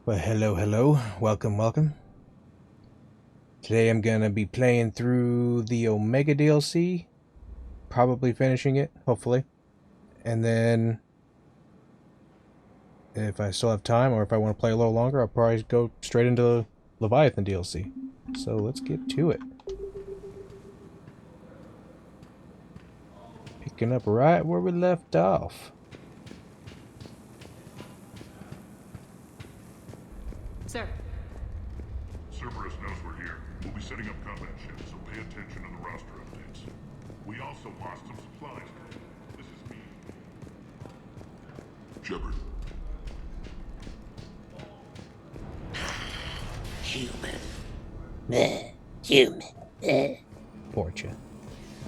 Well, hello. Welcome. Today I'm gonna be playing through the Omega DLC, probably finishing it, hopefully. And then, if I still have time, or if I want to play a little longer, I'll probably go straight into Leviathan DLC. So let's get to it. Picking up right where we left off. Sir. Cerberus knows we're here. We'll be setting up combat ships, so pay attention to the roster updates. We also lost some supplies. This is me. Shepard. Human. Human. Vorcha.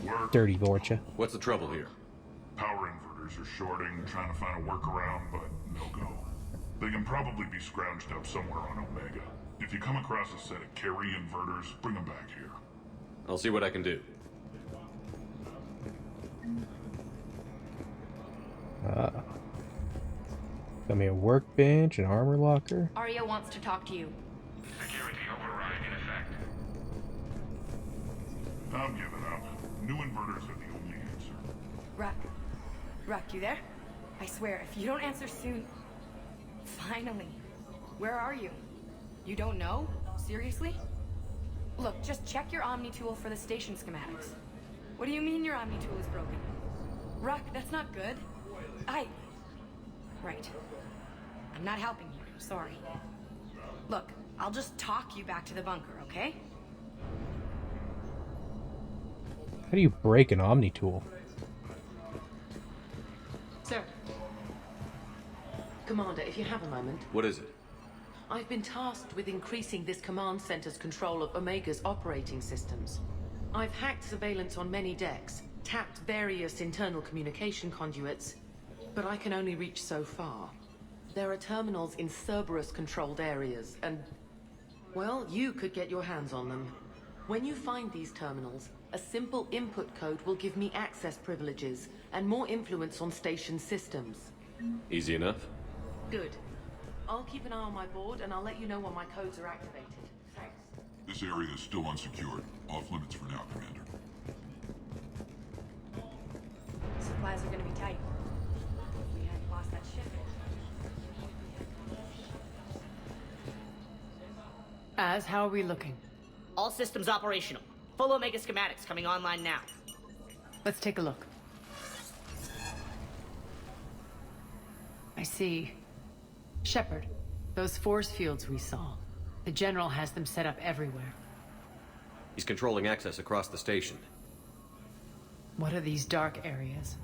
Work. Dirty Vorcha. What's the trouble here? Power inverters are shorting, trying to find a workaround, but no go. They can probably be scrounged up somewhere on Omega. If you come across a set of carry inverters, bring them back here. I'll see what I can do. Got me a workbench, an armor locker. Arya wants to talk to you. Security override in effect. I'm giving up. New inverters are the only answer. Ruck, you there? I swear, if you don't answer soon... Finally. Where are you? You don't know? Seriously? Look, just check your Omni tool for the station schematics. What do you mean your Omni tool is broken? Ruck, that's not good. Right. I'm not helping you. Sorry. Look, I'll just talk you back to the bunker, okay? How do you break an Omni tool? Sir. Commander, if you have a moment. What is it? I've been tasked with increasing this command center's control of Omega's operating systems. I've hacked surveillance on many decks, tapped various internal communication conduits, but I can only reach so far. There are terminals in Cerberus-controlled areas, and... well, you could get your hands on them. When you find these terminals, a simple input code will give me access privileges and more influence on station systems. Easy enough? Good. I'll keep an eye on my board, and I'll let you know when my codes are activated. Thanks. This area is still unsecured. Off limits for now, Commander. Supplies are gonna be tight. We hadn't lost that ship. How are we looking? All systems operational. Full Omega schematics coming online now. Let's take a look. I see. Shepard, those force fields we saw. The General has them set up everywhere. He's controlling access across the station. What are these dark areas?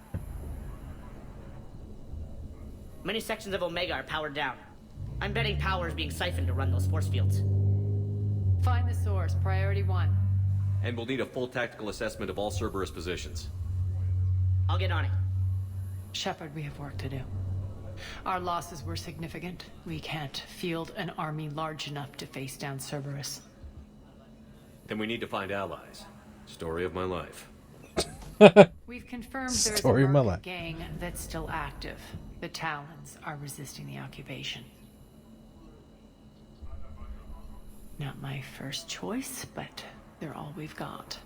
Many sections of Omega are powered down. I'm betting power is being siphoned to run those force fields. Find the source, priority 1. And we'll need a full tactical assessment of all Cerberus positions. I'll get on it. Shepard, we have work to do. Our losses were significant. We can't field an army large enough to face down Cerberus. Then we need to find allies. Story of my life. We've confirmed there's Story a of my Merc life. gang that's still active. The Talons are resisting the occupation. Not my first choice, but they're all we've got.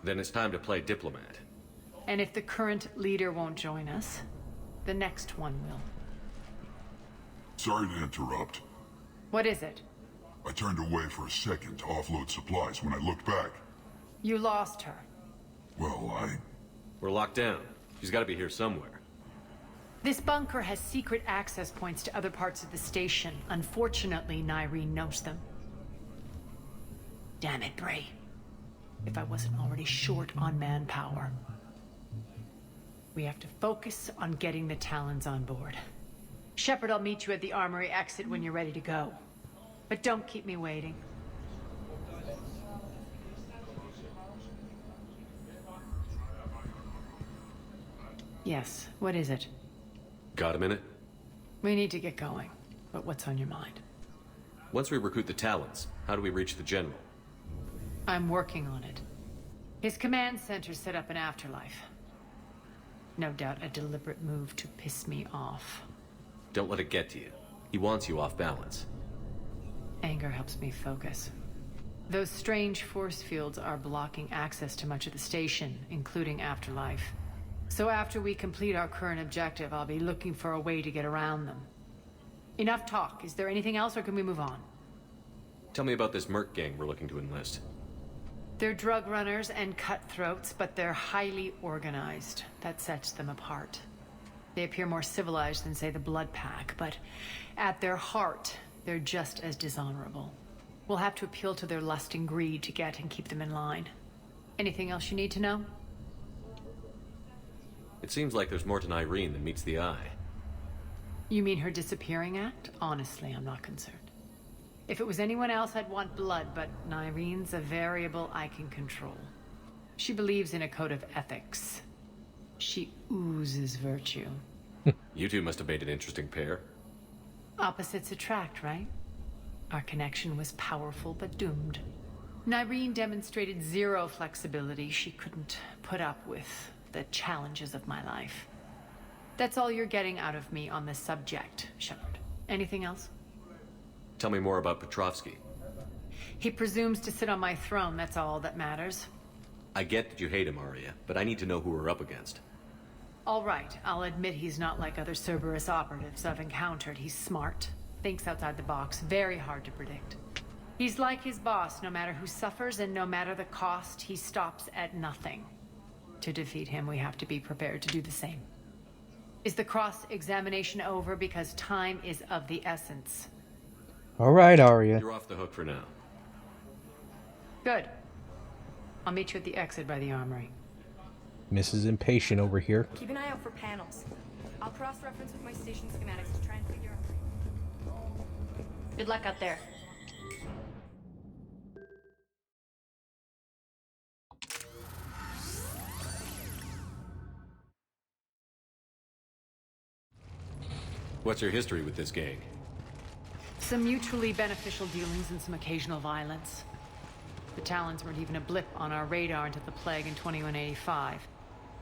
Then it's time to play diplomat. And if the current leader won't join us, the next one will. Sorry to interrupt. What is it? I turned away for a second to offload supplies. When I looked back, You lost her. well, We're locked down. She's got to be here somewhere. This bunker has secret access points to other parts of the station. Unfortunately, Nyreen knows them. Damn it, Bray. If I wasn't already short on manpower. We have to focus on getting the Talons on board. Shepard, I'll meet you at the armory exit when you're ready to go. But don't keep me waiting. Yes, what is it? Got a minute? We need to get going. But what's on your mind? Once we recruit the Talons, how do we reach the General? I'm working on it. His command center set up an afterlife. No doubt a deliberate move to piss me off. Don't let it get to you. He wants you off balance. Anger helps me focus. Those strange force fields are blocking access to much of the station, including Afterlife. So after we complete our current objective, I'll be looking for a way to get around them. Enough talk. Is there anything else, or can we move on? Tell me about this Merc gang we're looking to enlist. They're drug runners and cutthroats, but they're highly organized. That sets them apart. They appear more civilized than, say, the Blood Pack, but at their heart, they're just as dishonorable. We'll have to appeal to their lust and greed to get and keep them in line. Anything else you need to know? It seems like there's more to Irene than meets the eye. You mean her disappearing act? Honestly, I'm not concerned. If it was anyone else, I'd want blood, but Irene's a variable I can control. She believes in a code of ethics. She oozes virtue. You two must have made an interesting pair. Opposites attract, right? Our connection was powerful but doomed. Irene demonstrated zero flexibility. She couldn't put up with the challenges of my life. That's all you're getting out of me on this subject, Shepard. Anything else? Tell me more about Petrovsky. He presumes to sit on my throne, that's all that matters. I get that you hate him, Arya, but I need to know who we're up against. All right, I'll admit he's not like other Cerberus operatives I've encountered. He's smart, thinks outside the box, very hard to predict. He's like his boss, no matter who suffers and no matter the cost, he stops at nothing. To defeat him, we have to be prepared to do the same. Is the cross-examination over? Because time is of the essence. All right, Arya. You're off the hook for now. Good. I'll meet you at the exit by the armory. Mrs. Impatient over here. Keep an eye out for panels. I'll cross-reference with my station schematics to try and figure out. Good luck out there. What's your history with this gang? Some mutually beneficial dealings and some occasional violence. The Talons weren't even a blip on our radar until the plague in 2185.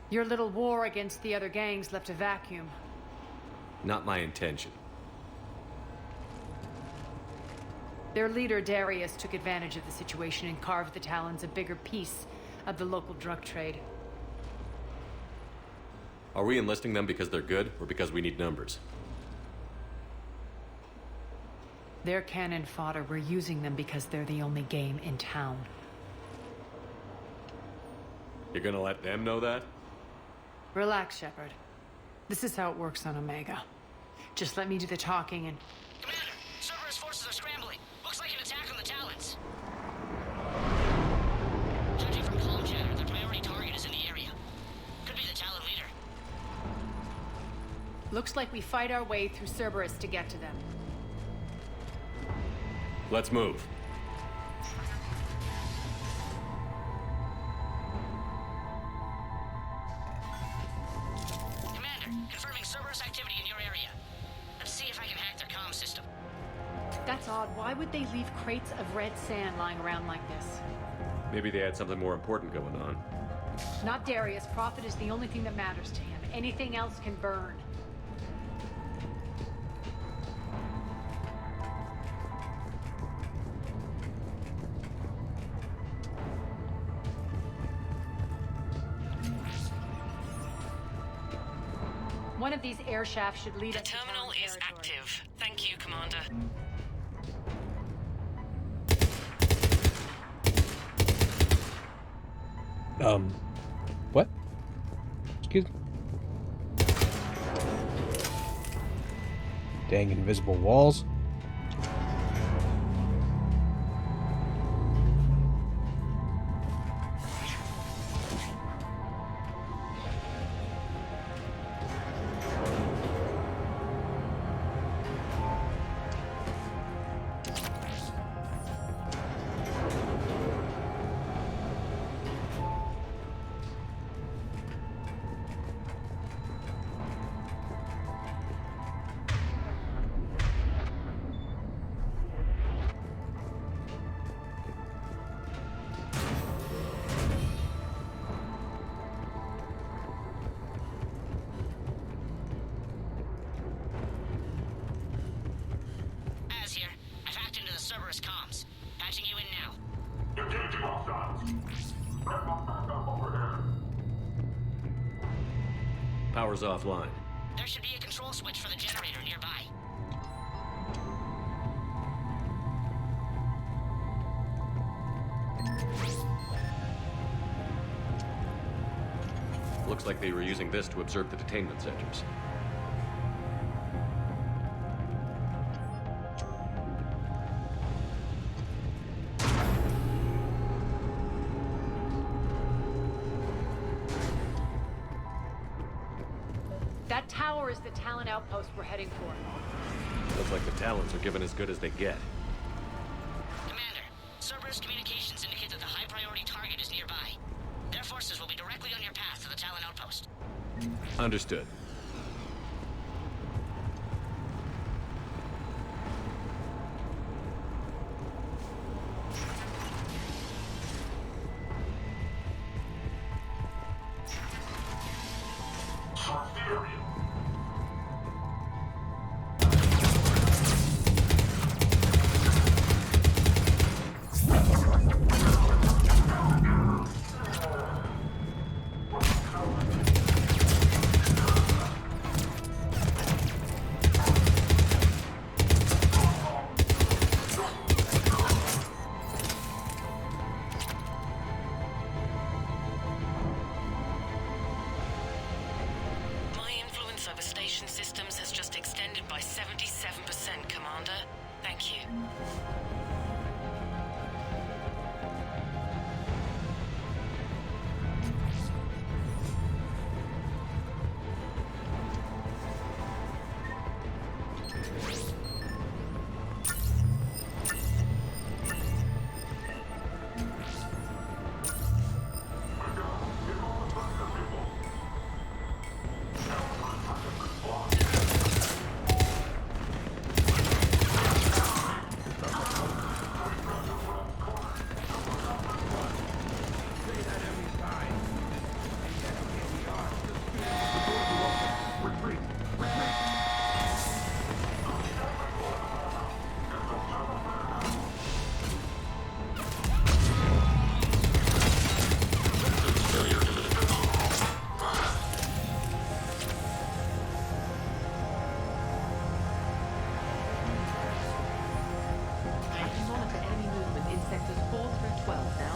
Your little war against the other gangs left a vacuum. Not my intention. Their leader, Darius, took advantage of the situation and carved the Talons a bigger piece of the local drug trade. Are we enlisting them because they're good, or because we need numbers? They're cannon fodder. We're using them because they're the only game in town. You're gonna let them know that? Relax, Shepard. This is how it works on Omega. Just let me do the talking and... Commander, Cerberus forces are scrambling. Looks like an attack on the Talons. Judging from comm chatter, their priority target is in the area. Could be the Talon leader. Looks like we fight our way through Cerberus to get to them. Let's move. Commander, confirming Cerberus activity in your area. Let's see if I can hack their comm system. That's odd. Why would they leave crates of red sand lying around like this? Maybe they had something more important going on. Not Darius. Profit is the only thing that matters to him. Anything else can burn. One of these air shafts should lead The us to terminal town is territory. active. Thank you, Commander. What? Excuse me. Dang invisible walls. Power's offline. There should be a control switch for the generator nearby. Looks like they were using this to observe the detainment centers. That tower is the Talon outpost we're heading for. Looks like the Talons are given as good as they get. Commander, Cerberus communications indicate that the high-priority target is nearby. Their forces will be directly on your path to the Talon outpost. Understood. My influence over station systems has just extended by 77%, Commander. Thank you. I can monitor enemy movement in sectors 4 through 12 now.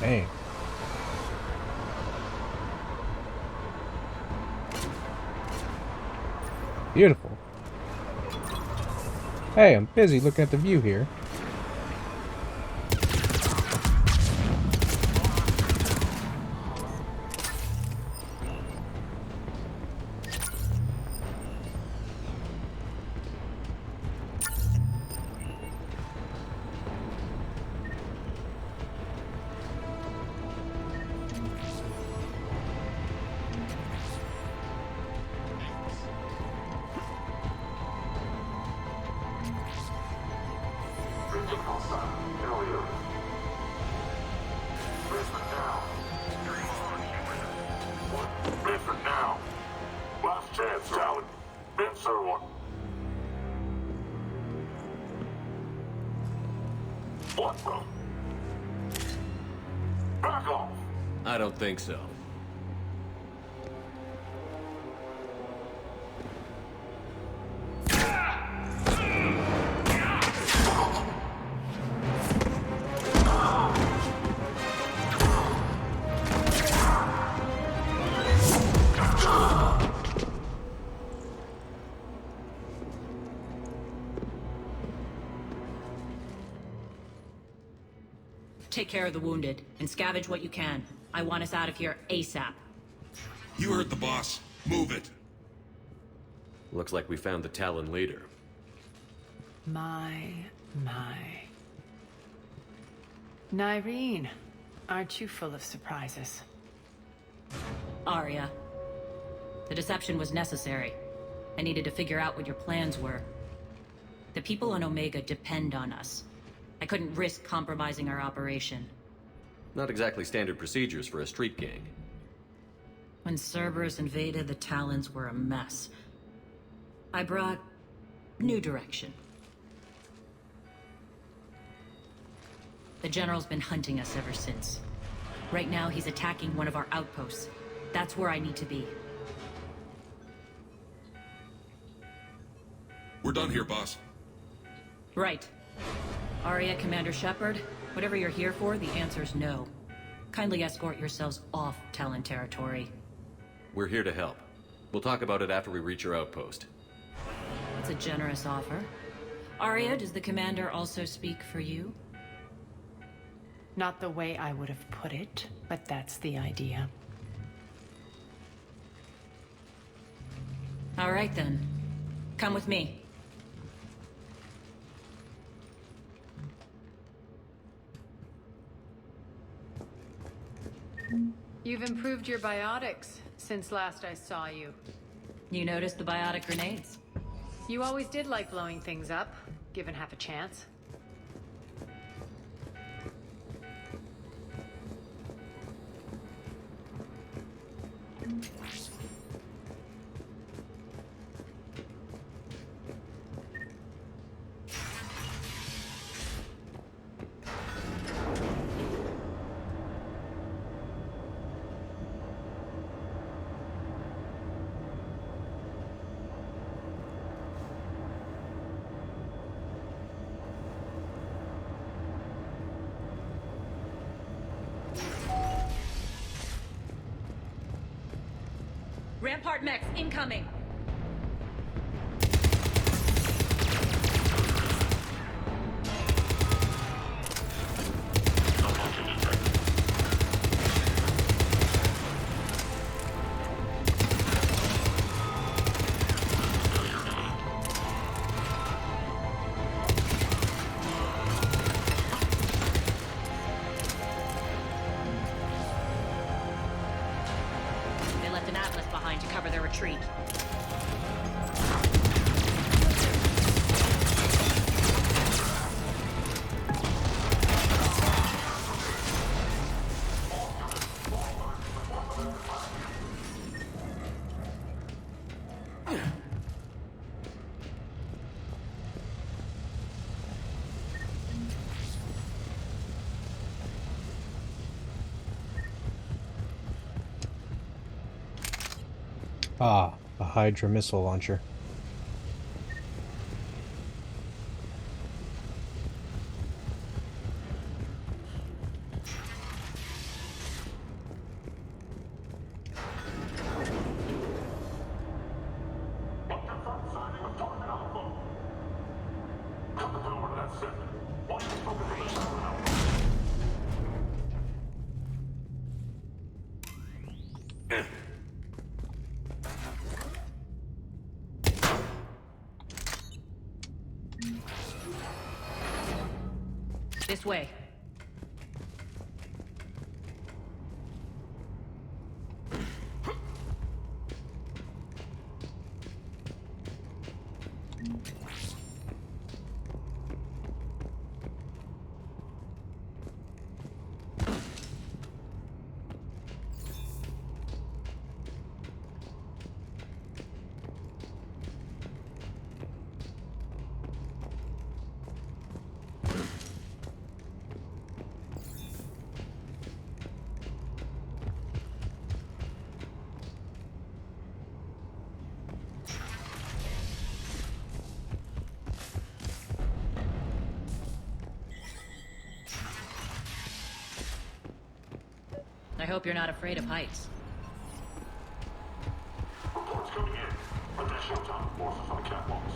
Dang. Beautiful. Hey, I'm busy looking at the view here. Listen now. Last chance, Talon. Answer one. What the? Back off. I don't think so. Take care of the wounded, and scavenge what you can. I want us out of here ASAP. You heard the boss. Move it. Looks like we found the Talon leader. My. Nyreen, aren't you full of surprises? Arya. The deception was necessary. I needed to figure out what your plans were. The people on Omega depend on us. I couldn't risk compromising our operation. Not exactly standard procedures for a street gang. When Cerberus invaded, the Talons were a mess. I brought new direction. The General's been hunting us ever since. Right now, he's attacking one of our outposts. That's where I need to be. We're done here, boss. Right. Arya, Commander Shepard, whatever you're here for, the answer's no. Kindly escort yourselves off Talon territory. We're here to help. We'll talk about it after we reach your outpost. It's a generous offer. Arya, does the Commander also speak for you? Not the way I would have put it, but that's the idea. All right then. Come with me. You've improved your biotics since last I saw you. You noticed the biotic grenades? You always did like blowing things up, given half a chance. Rampart mechs incoming! They left an Atlas behind to cover their retreat. Ah, a Hydra missile launcher. This way. I hope you're not afraid of heights. Reports coming in. Additional time forces on catwalks.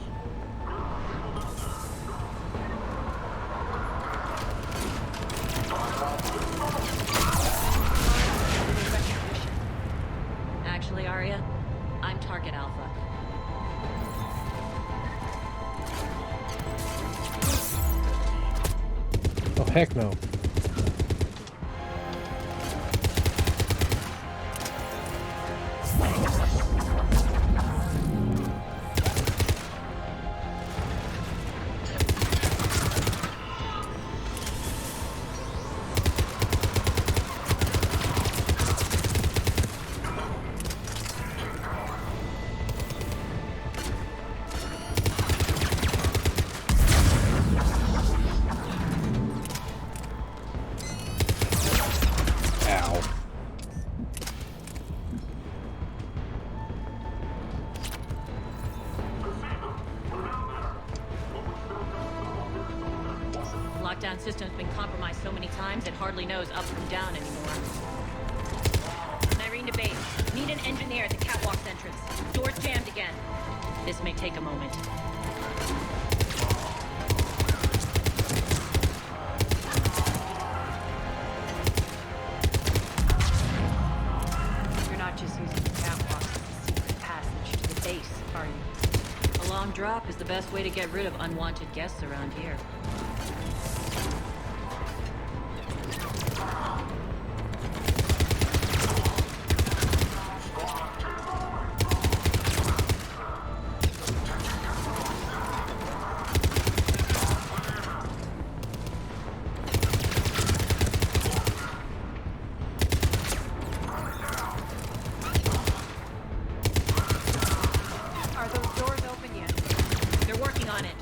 Actually, Arya, I'm Target Alpha. Oh, heck no. Ow. Lockdown system's been compromised so many times it hardly knows up from down anymore. Irene to base. Need an engineer at the catwalk's entrance. Door's jammed again. This may take a moment. You're not just using the catwalk as a secret passage to the base, are you? A long drop is the best way to get rid of unwanted guests around here. Are those doors open yet? They're working on it.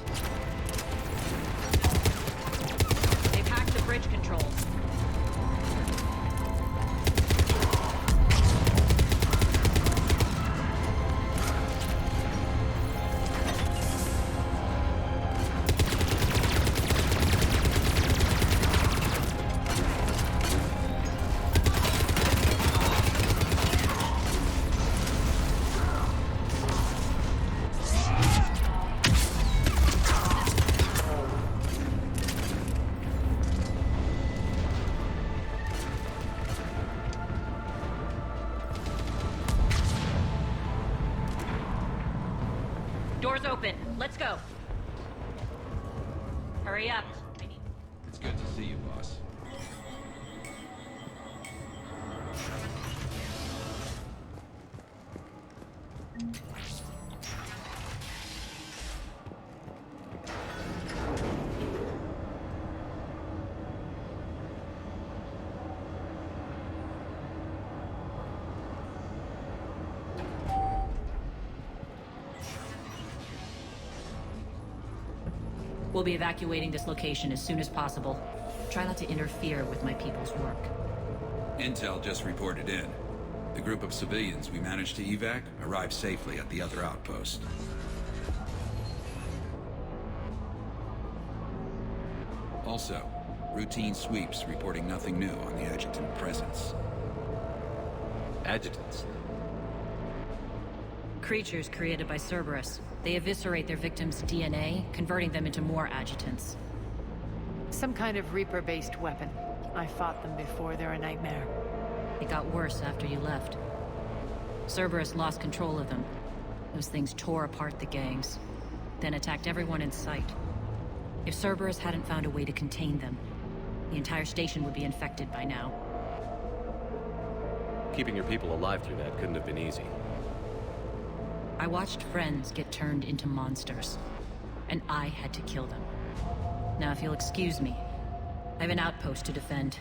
They've hacked the bridge controls. Doors open. Let's go. Hurry up. It's good to see you, boss. We'll be evacuating this location as soon as possible. Try not to interfere with my people's work. Intel just reported in. The group of civilians we managed to evac arrived safely at the other outpost. Also, routine sweeps reporting nothing new on the adjutant presence. Adjutants. Creatures created by Cerberus. They eviscerate their victims' DNA, converting them into more adjutants. Some kind of Reaper-based weapon. I fought them before, they're a nightmare. It got worse after you left. Cerberus lost control of them. Those things tore apart the gangs, then attacked everyone in sight. If Cerberus hadn't found a way to contain them, the entire station would be infected by now. Keeping your people alive through that couldn't have been easy. I watched friends get turned into monsters, and I had to kill them. Now, if you'll excuse me, I have an outpost to defend.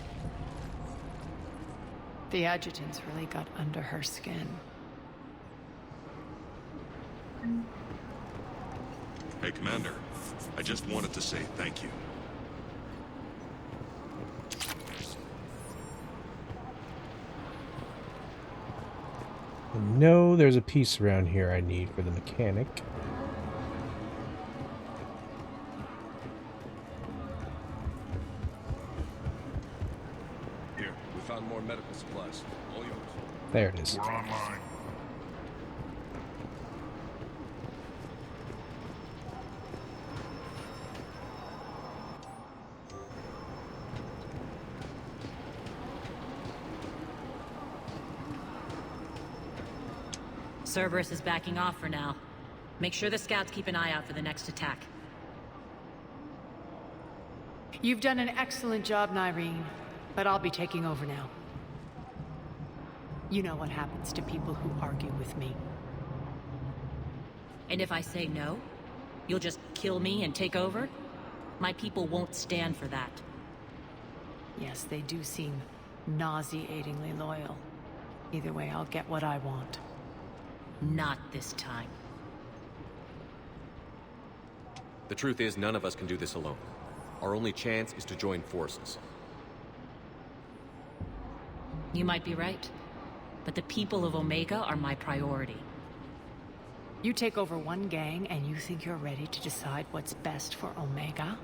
The adjutants really got under her skin. Hey, Commander. I just wanted to say thank you. I know there's a piece around here I need for the mechanic. Here, we found found more medical supplies. All yours. There it is. We're online. Cerberus is backing off for now. Make sure the scouts keep an eye out for the next attack. You've done an excellent job, Nyreen, but I'll be taking over now. You know what happens to people who argue with me. And if I say no, you'll just kill me and take over? My people won't stand for that. Yes, they do seem nauseatingly loyal. Either way, I'll get what I want. Not this time. The truth is, none of us can do this alone. Our only chance is to join forces. You might be right, but the people of Omega are my priority. You take over one gang and you think you're ready to decide what's best for Omega?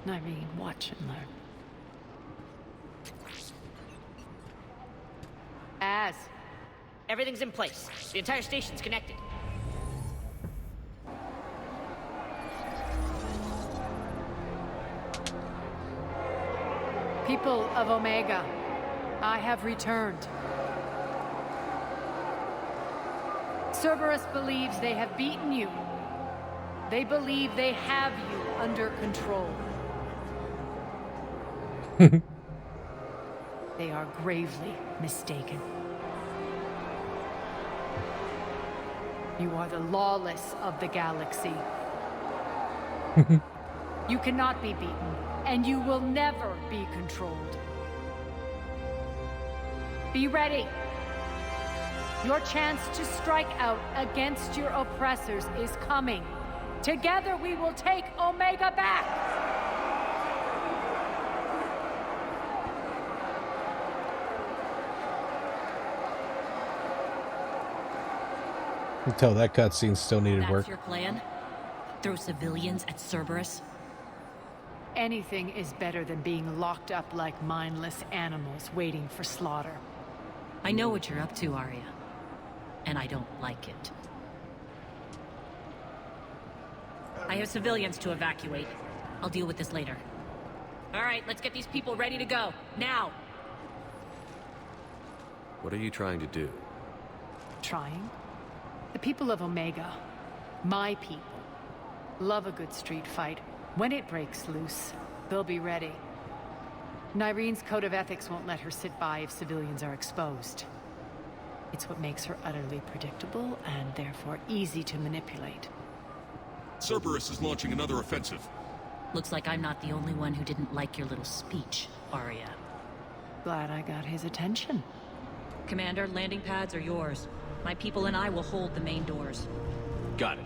Nyreen, watch and learn. Everything's in place. The entire station's connected. People of Omega, I have returned. Cerberus believes they have beaten you. They believe they have you under control. They are gravely mistaken. You are the lawless of the galaxy. You cannot be beaten, and you will never be controlled. Be ready. Your chance to strike out against your oppressors is coming. Together we will take Omega back! You can tell that cutscene still needed That's work. your plan? Throw civilians at Cerberus? Anything is better than being locked up like mindless animals waiting for slaughter. I know what you're up to, Arya. And I don't like it. I have civilians to evacuate. I'll deal with this later. All right, let's get these people ready to go. Now! What are you trying to do? Trying? The people of Omega, my people, love a good street fight. When it breaks loose, they'll be ready. Nyreen's code of ethics won't let her sit by if civilians are exposed. It's what makes her utterly predictable and therefore easy to manipulate. Cerberus is launching another offensive. Looks like I'm not the only one who didn't like your little speech, Arya. Glad I got his attention. Commander, landing pads are yours. My people and I will hold the main doors. Got it.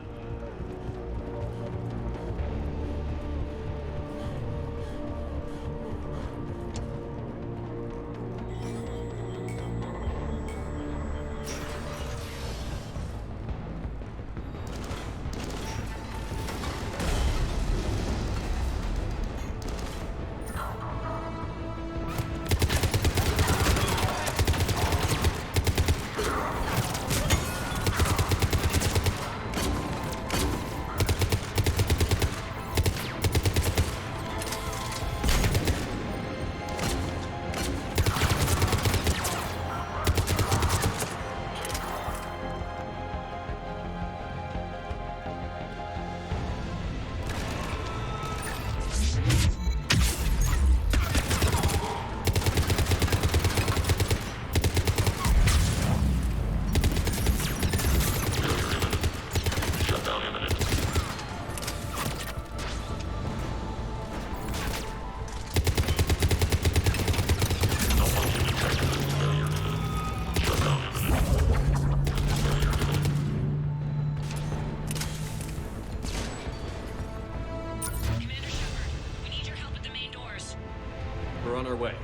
We're on our way.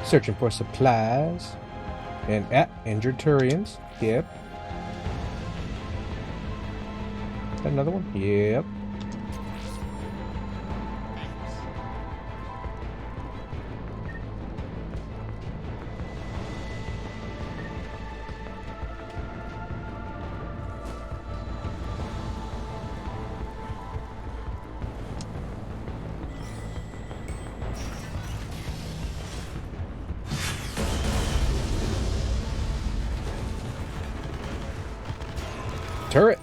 Searching for supplies. And injured Turians. Yep. Is that another one? Yep. Turret.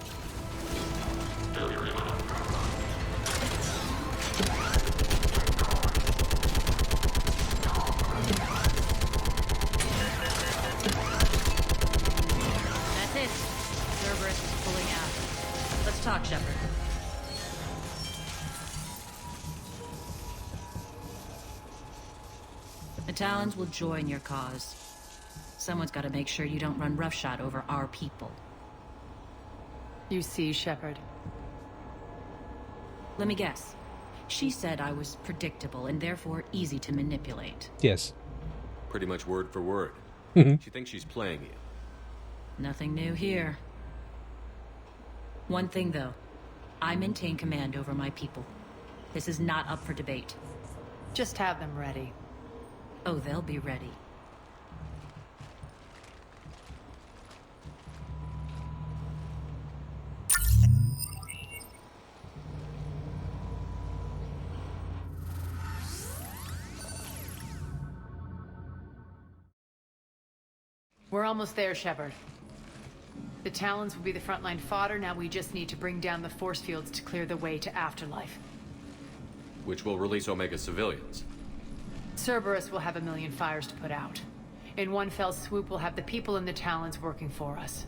That's it. Cerberus is pulling out. Let's talk, Shepard. The Talons will join your cause. Someone's got to make sure you don't run roughshod over our people. You see, Shepard. Let me guess. She said I was predictable and therefore easy to manipulate. Yes. Pretty much word for word. She thinks she's playing you. Nothing new here. One thing, though. I maintain command over my people. This is not up for debate. Just have them ready. Oh, they'll be ready. We're almost there, Shepard. The Talons will be the frontline fodder, now we just need to bring down the force fields to clear the way to Afterlife. Which will release Omega civilians. Cerberus will have 1 million fires to put out. In one fell swoop, we'll have the people in the Talons working for us.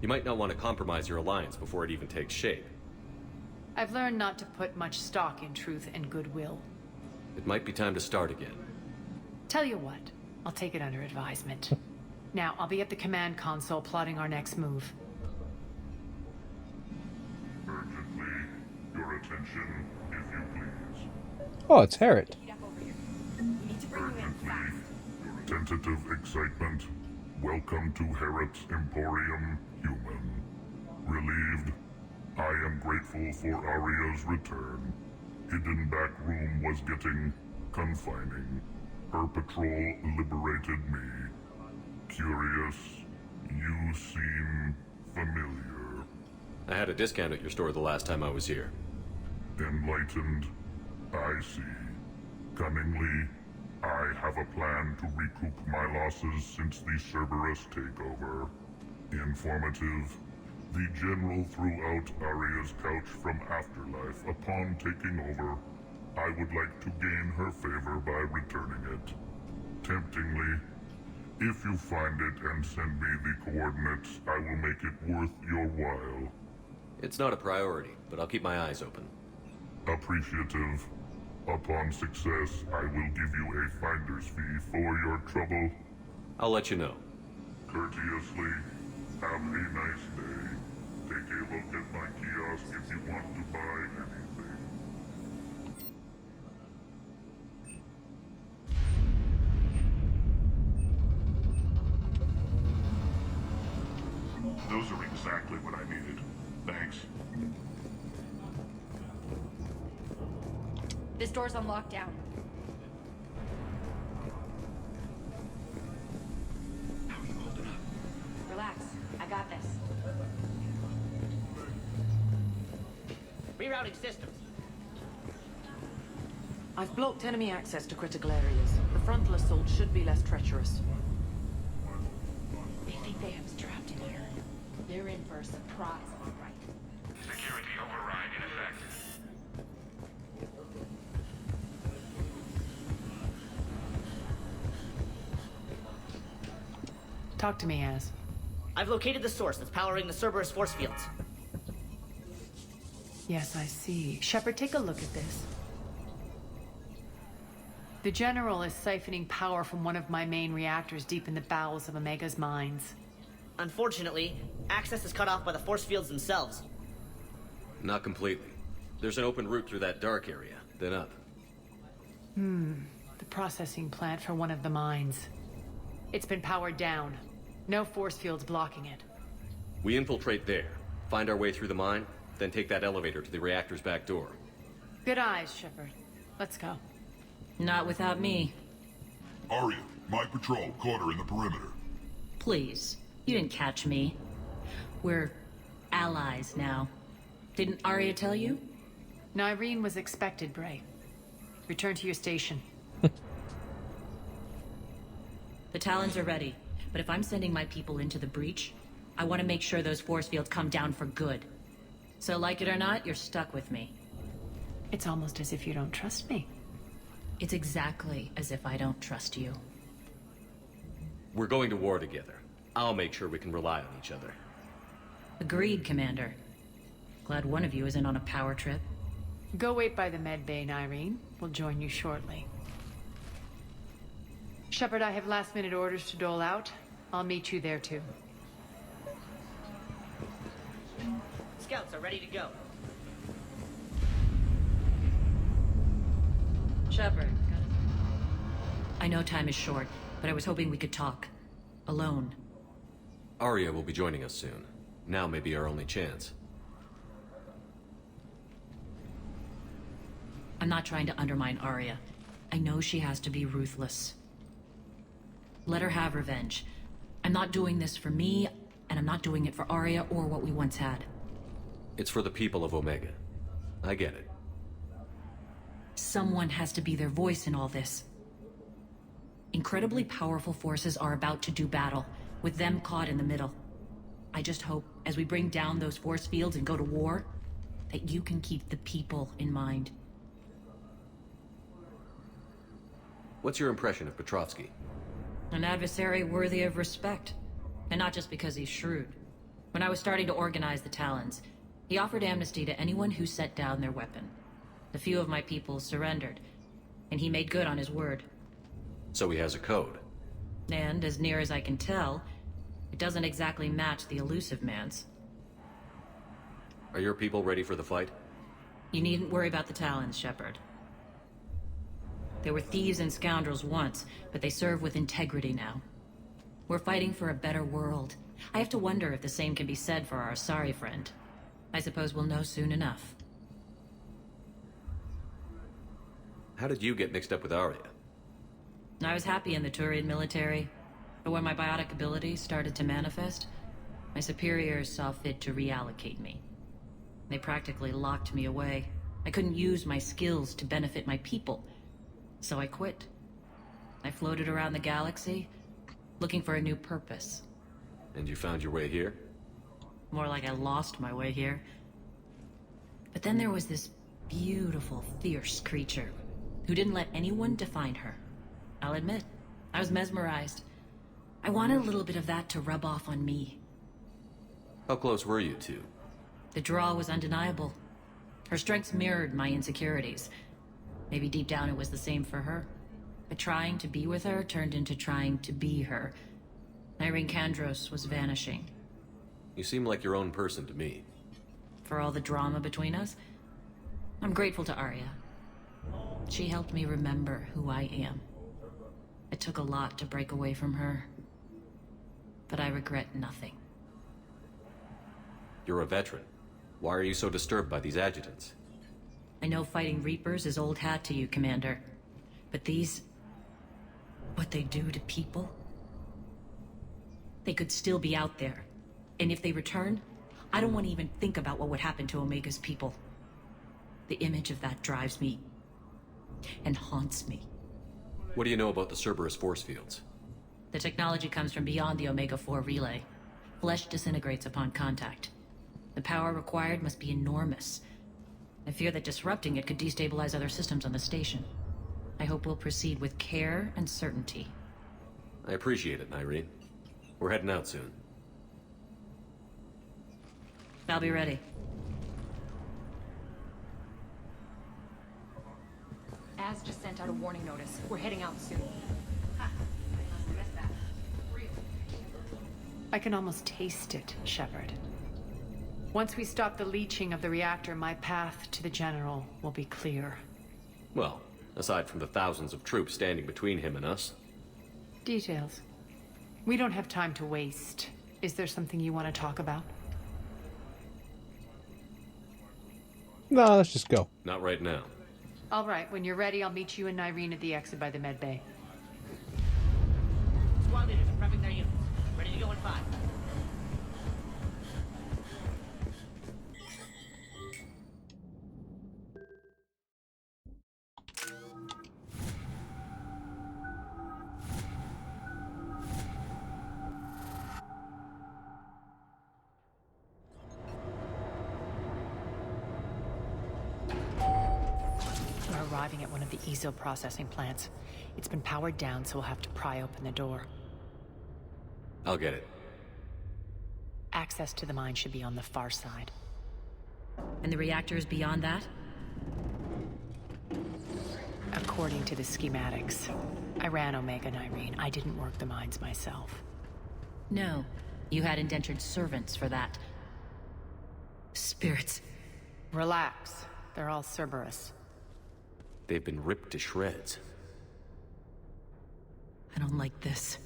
You might not want to compromise your alliance before it even takes shape. I've learned not to put much stock in truth and goodwill. It might be time to start again. Tell you what, I'll take it under advisement. Now, I'll be at the command console plotting our next move. Urgently, your attention, if you please. Oh, it's Harriet. Urgently, your tentative excitement. Welcome to Harriet's Emporium, Human. Relieved, I am grateful for Aria's return. Hidden back room was getting confining. Her patrol liberated me. Curious, you seem familiar. I had a discount at your store the last time I was here. Enlightened, I see. Cunningly, I have a plan to recoup my losses since the Cerberus takeover. Informative, the General threw out Aria's couch from Afterlife upon taking over. I would like to gain her favor by returning it. Temptingly, if you find it and send me the coordinates, I will make it worth your while. It's not a priority, but I'll keep my eyes open. Appreciative. Upon success, I will give you a finder's fee for your trouble. I'll let you know. Courteously, have a nice day. Take a look at my kiosk if you want to buy anything. Those are exactly what I needed. Thanks. This door's on lockdown. How are you holding up? Relax. I got this. Rerouting systems. I've blocked enemy access to critical areas. The frontal assault should be less treacherous. They think they have us trapped in here. They're in for a surprise, all right. Security override in effect. Talk to me, Az. I've located the source that's powering the Cerberus force fields. Yes, I see. Shepard, take a look at this. The General is siphoning power from one of my main reactors deep in the bowels of Omega's mines. Unfortunately, access is cut off by the force fields themselves. Not completely. There's an open route through that dark area, then up. the processing plant for one of the mines. It's been powered down. No force fields blocking it. We infiltrate there, find our way through the mine, then take that elevator to the reactor's back door. Good eyes, Shepard. Let's go. Not without me. Arya, my patrol caught her in the perimeter. Please. You didn't catch me. We're allies now. Didn't Arya tell you? Nyreen was expected, Bray. Return to your station. The Talons are ready, but if I'm sending my people into the breach, I want to make sure those force fields come down for good. So like it or not, you're stuck with me. It's almost as if you don't trust me. It's exactly as if I don't trust you. We're going to war together. I'll make sure we can rely on each other. Agreed, Commander. Glad one of you isn't on a power trip. Go wait by the med bay, Nyreen. We'll join you shortly. Shepard, I have last-minute orders to dole out. I'll meet you there, too. Scouts are ready to go. Shepard. I know time is short, but I was hoping we could talk. Alone. Arya will be joining us soon. Now may be our only chance. I'm not trying to undermine Arya. I know she has to be ruthless. Let her have revenge. I'm not doing this for me, and I'm not doing it for Arya or what we once had. It's for the people of Omega. I get it. Someone has to be their voice in all this. Incredibly powerful forces are about to do battle, with them caught in the middle. I just hope, as we bring down those force fields and go to war, that you can keep the people in mind. What's your impression of Petrovsky? An adversary worthy of respect. And not just because he's shrewd. When I was starting to organize the Talons, he offered amnesty to anyone who set down their weapon. A few of my people surrendered, and he made good on his word. So he has a code. And, as near as I can tell, it doesn't exactly match the Elusive Man's. Are your people ready for the fight? You needn't worry about the Talons, Shepard. They were thieves and scoundrels once, but they serve with integrity now. We're fighting for a better world. I have to wonder if the same can be said for our Asari friend. I suppose we'll know soon enough. How did you get mixed up with Arya? I was happy in the Turian military, but when my biotic abilities started to manifest, my superiors saw fit to reallocate me. They practically locked me away. I couldn't use my skills to benefit my people, so I quit. I floated around the galaxy, looking for a new purpose. And you found your way here? More like I lost my way here. But then there was this beautiful, fierce creature who didn't let anyone define her. I'll admit, I was mesmerized. I wanted a little bit of that to rub off on me. How close were you two? The draw was undeniable. Her strengths mirrored my insecurities. Maybe deep down it was the same for her. But trying to be with her turned into trying to be her. Nyreen Kandros was vanishing. You seem like your own person to me. For all the drama between us, I'm grateful to Arya. She helped me remember who I am. It took a lot to break away from her, but I regret nothing. You're a veteran. Why are you so disturbed by these adjutants? I know fighting Reapers is old hat to you, Commander. But these... what they do to people? They could still be out there. And if they return, I don't want to even think about what would happen to Omega's people. The image of that drives me... and haunts me. What do you know about the Cerberus force fields? The technology comes from beyond the Omega-4 relay. Flesh disintegrates upon contact. The power required must be enormous. I fear that disrupting it could destabilize other systems on the station. I hope we'll proceed with care and certainty. I appreciate it, Nyreen. We're heading out soon. I'll be ready. Az just sent out a warning notice. We're heading out soon. I can almost taste it, Shepard. Once we stop the leaching of the reactor, my path to the General will be clear. Well, aside from the thousands of troops standing between him and us. Details. We don't have time to waste. Is there something you want to talk about? No, let's just go. Not right now. All right, when you're ready, I'll meet you and Irene at the exit by the med bay. Squad leaders are prepping their units. Ready to go in 5. We're arriving at one of the ESO processing plants. It's been powered down, so we'll have to pry open the door. I'll get it. Access to the mine should be on the far side. And the reactors beyond that? According to the schematics. I ran Omega and Irene. I didn't work the mines myself. No. You had indentured servants for that. Spirits. Relax. They're all Cerberus. They've been ripped to shreds. I don't like this.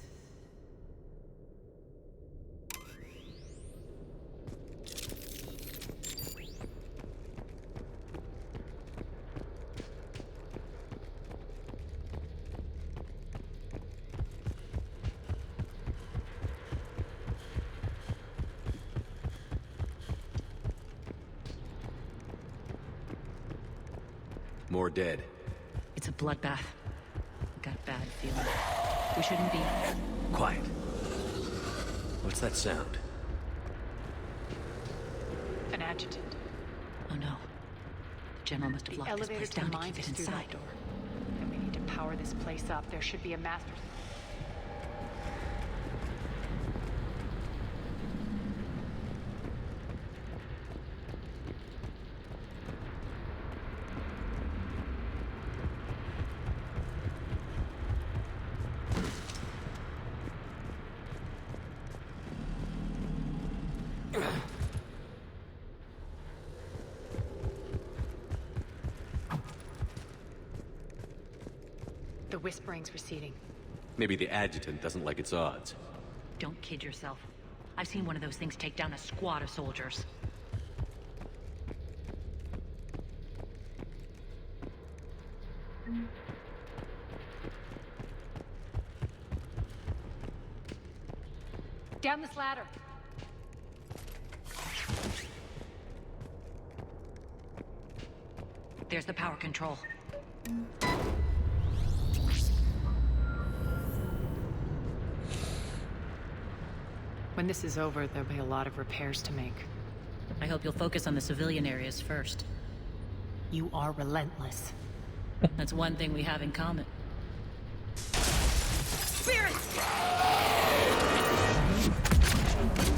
More dead. It's a bloodbath. Got a bad feeling. We shouldn't be... Quiet. What's that sound? An adjutant. Oh no. The general must have The locked this elevator place to the down to mine keep is it through that inside. door. And we need to power this place up. There should be a master... The whispering's receding. Maybe the adjutant doesn't like its odds. Don't kid yourself. I've seen one of those things take down a squad of soldiers. Down this ladder. There's the power control. When this is over, there'll be a lot of repairs to make. I hope you'll focus on the civilian areas first. You are relentless. That's one thing we have in common. Spirits!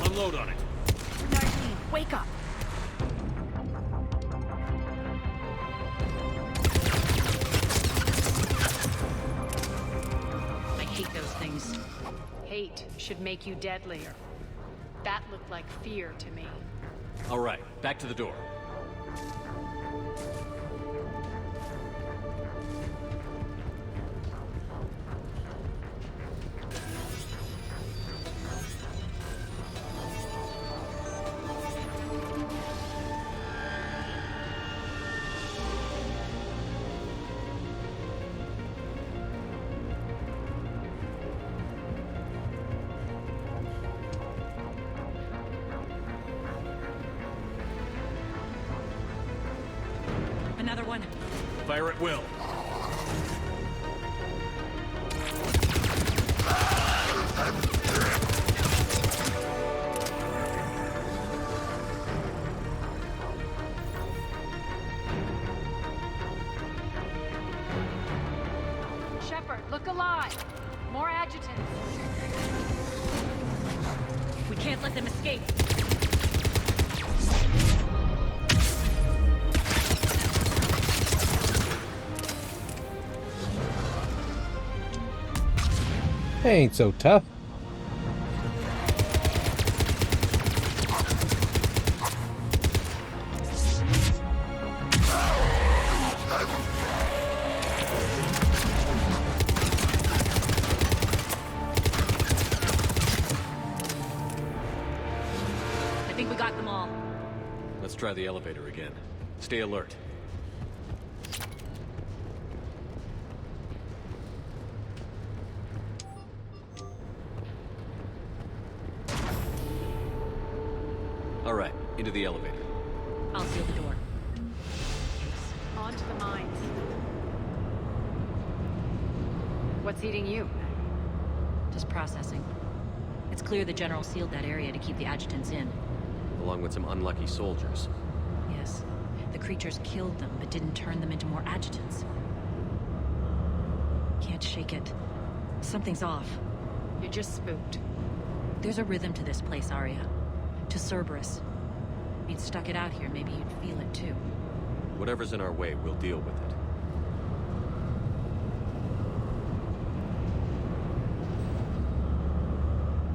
Unload on it. Darlene, wake up! I hate those things. Hate should make you deadlier. That looked like fear to me. All right, back to the door. Another one. Fire at will. Shepard, look alive! More adjutants! We can't let them escape. Ain't so tough. try the elevator again. Stay alert. All right, into the elevator. I'll seal the door. On to the mines. What's eating you? Just processing. It's clear the General sealed that area to keep the adjutants in. Along with some unlucky soldiers. Yes. The creatures killed them, but didn't turn them into more adjutants. Can't shake it. Something's off. You're just spooked. There's a rhythm to this place, Arya. To Cerberus. If you'd stuck it out here, maybe you'd feel it too. Whatever's in our way, we'll deal with it.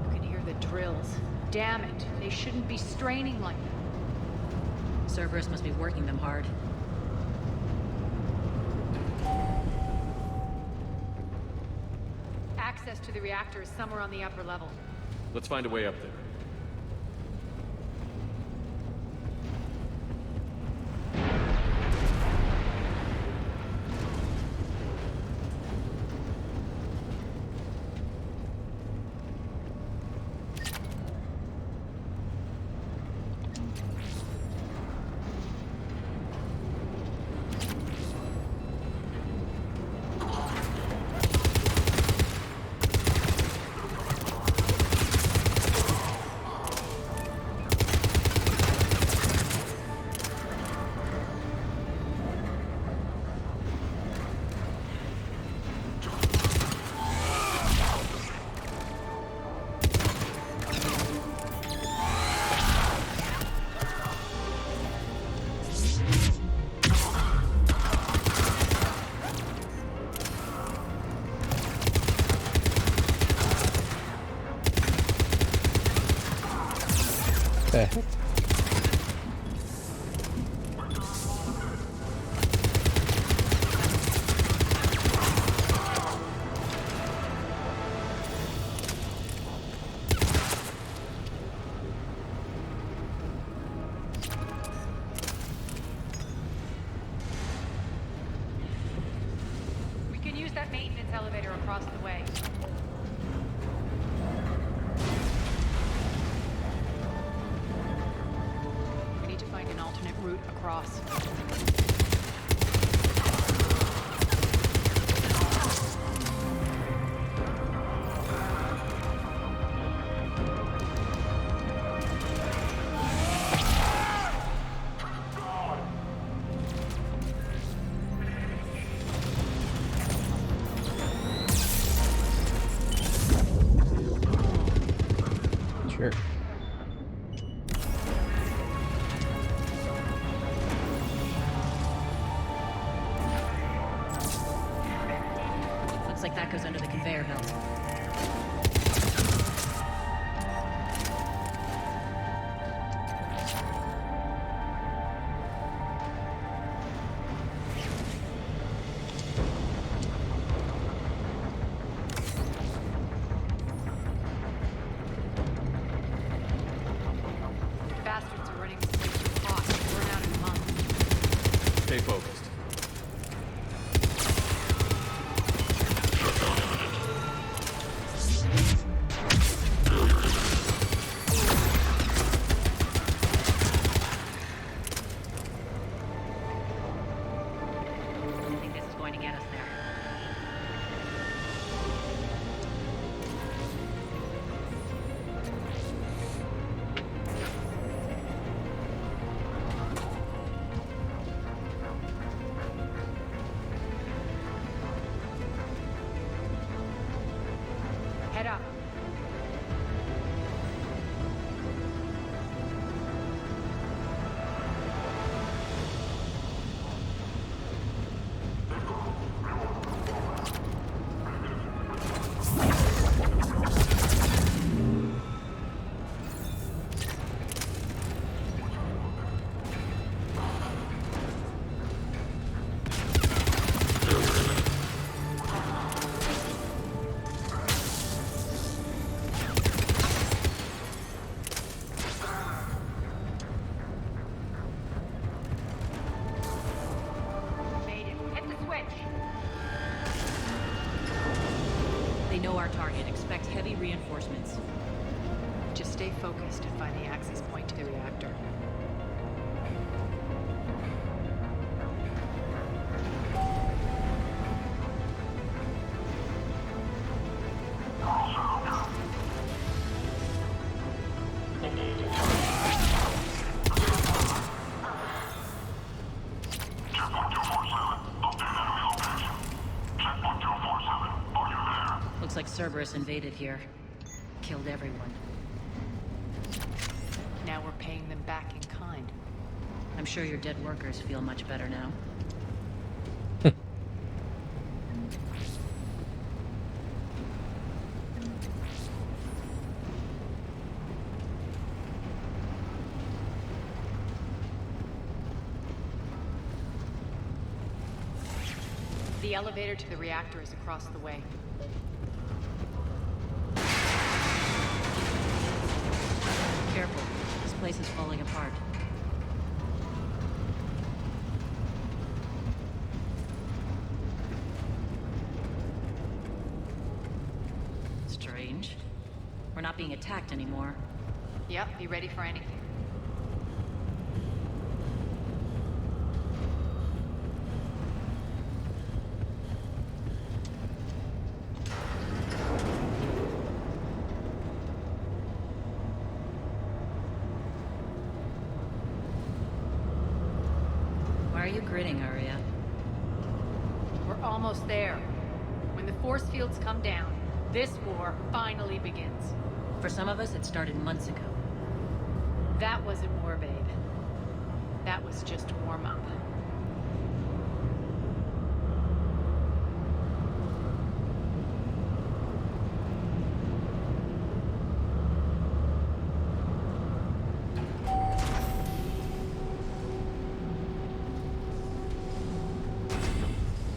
You can hear the drills. Damn it. They shouldn't be straining like that. Cerberus must be working them hard. Access to the reactor is somewhere on the upper level. Let's find a way up there. The heck? We can use that maintenance elevator across the way. We need to find an alternate route across. Sure. Looks like that goes under the conveyor belt. Bastards are running this place too hot. Burn out in a month. Stay focused. I think this is going to get us there. Head up. our target. Expect heavy reinforcements. Just stay focused and find the access point to the reactor. Looks like Cerberus invaded here. Killed everyone. Now we're paying them back in kind. I'm sure your dead workers feel much better now. The elevator to the reactor is across the way. Careful. This place is falling apart. Strange. We're not being attacked anymore. Yep, be ready for anything. Why are you grinning, Arya? We're almost there. When the force fields come down, this war finally begins. For some of us, it started months ago. That wasn't war, babe. That was just warm-up.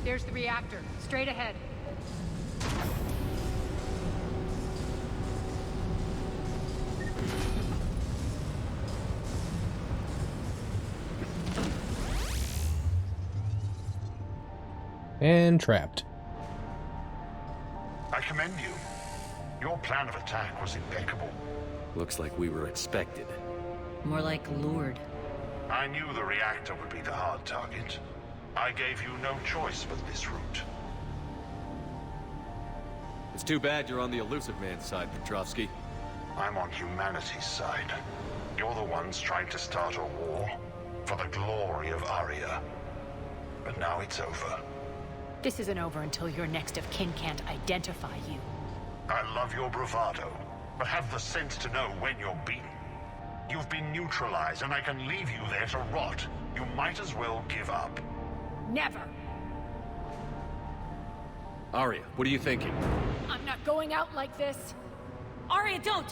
There's the reactor, straight ahead. And trapped. I commend you. Your plan of attack was impeccable. Looks like we were expected. More like lured. I knew the reactor would be the hard target. I gave you no choice but this route. It's too bad you're on the Illusive Man's side, Petrovsky. I'm on humanity's side. You're the ones trying to start a war for the glory of Arya. But now it's over. This isn't over until your next of kin can't identify you. I love your bravado, but have the sense to know when you're beaten. You've been neutralized, and I can leave you there to rot. You might as well give up. Never! Arya, what are you thinking? I'm not going out like this! Arya, don't!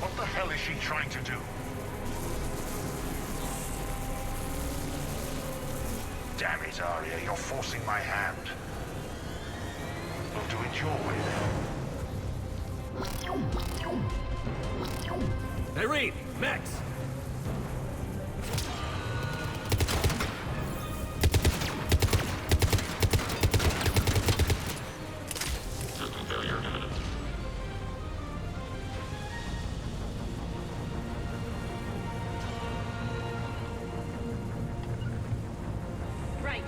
What the hell is she trying to do? Damn it, Arya, you're forcing my hand. We'll do it your way then. Irene! Max! Right.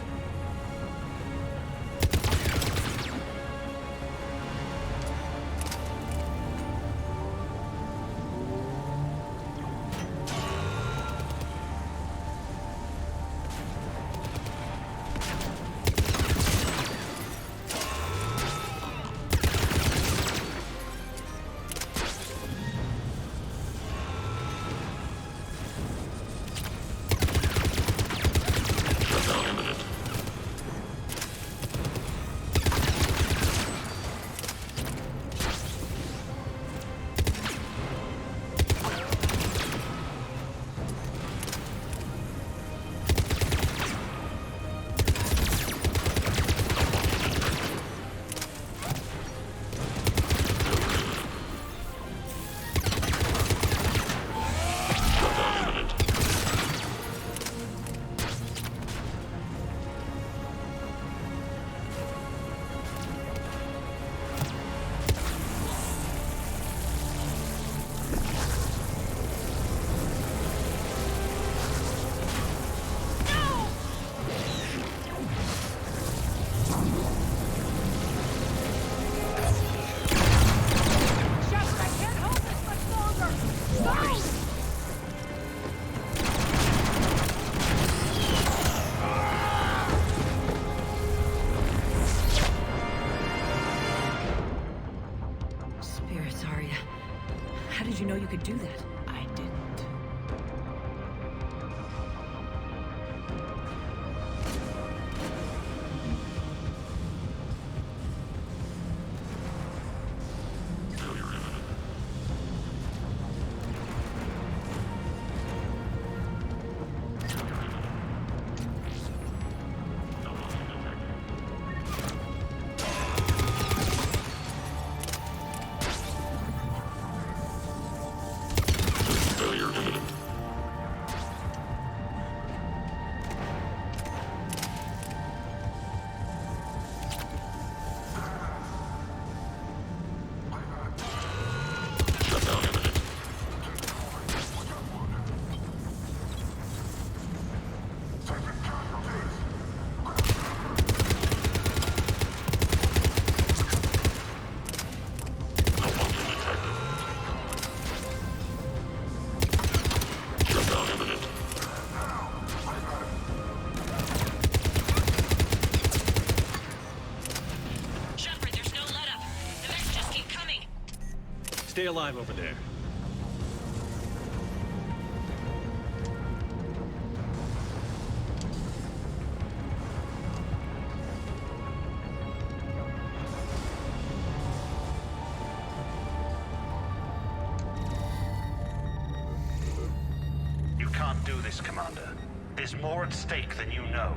stay alive over there. You can't do this, Commander. There's more at stake than you know.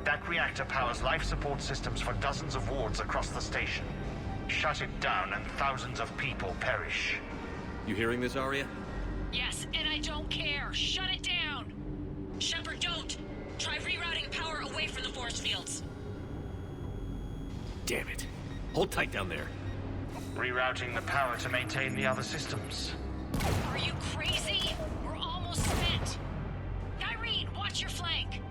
That reactor powers life support systems for dozens of wards across the station. Shut it down and thousands of people perish. You hearing this, Arya? Yes, and I don't care. Shut it down! Shepard, don't! Try rerouting power away from the force fields. Damn it. Hold tight down there. Rerouting the power to maintain the other systems. Are you crazy? We're almost spent. Nyreen, watch your flank.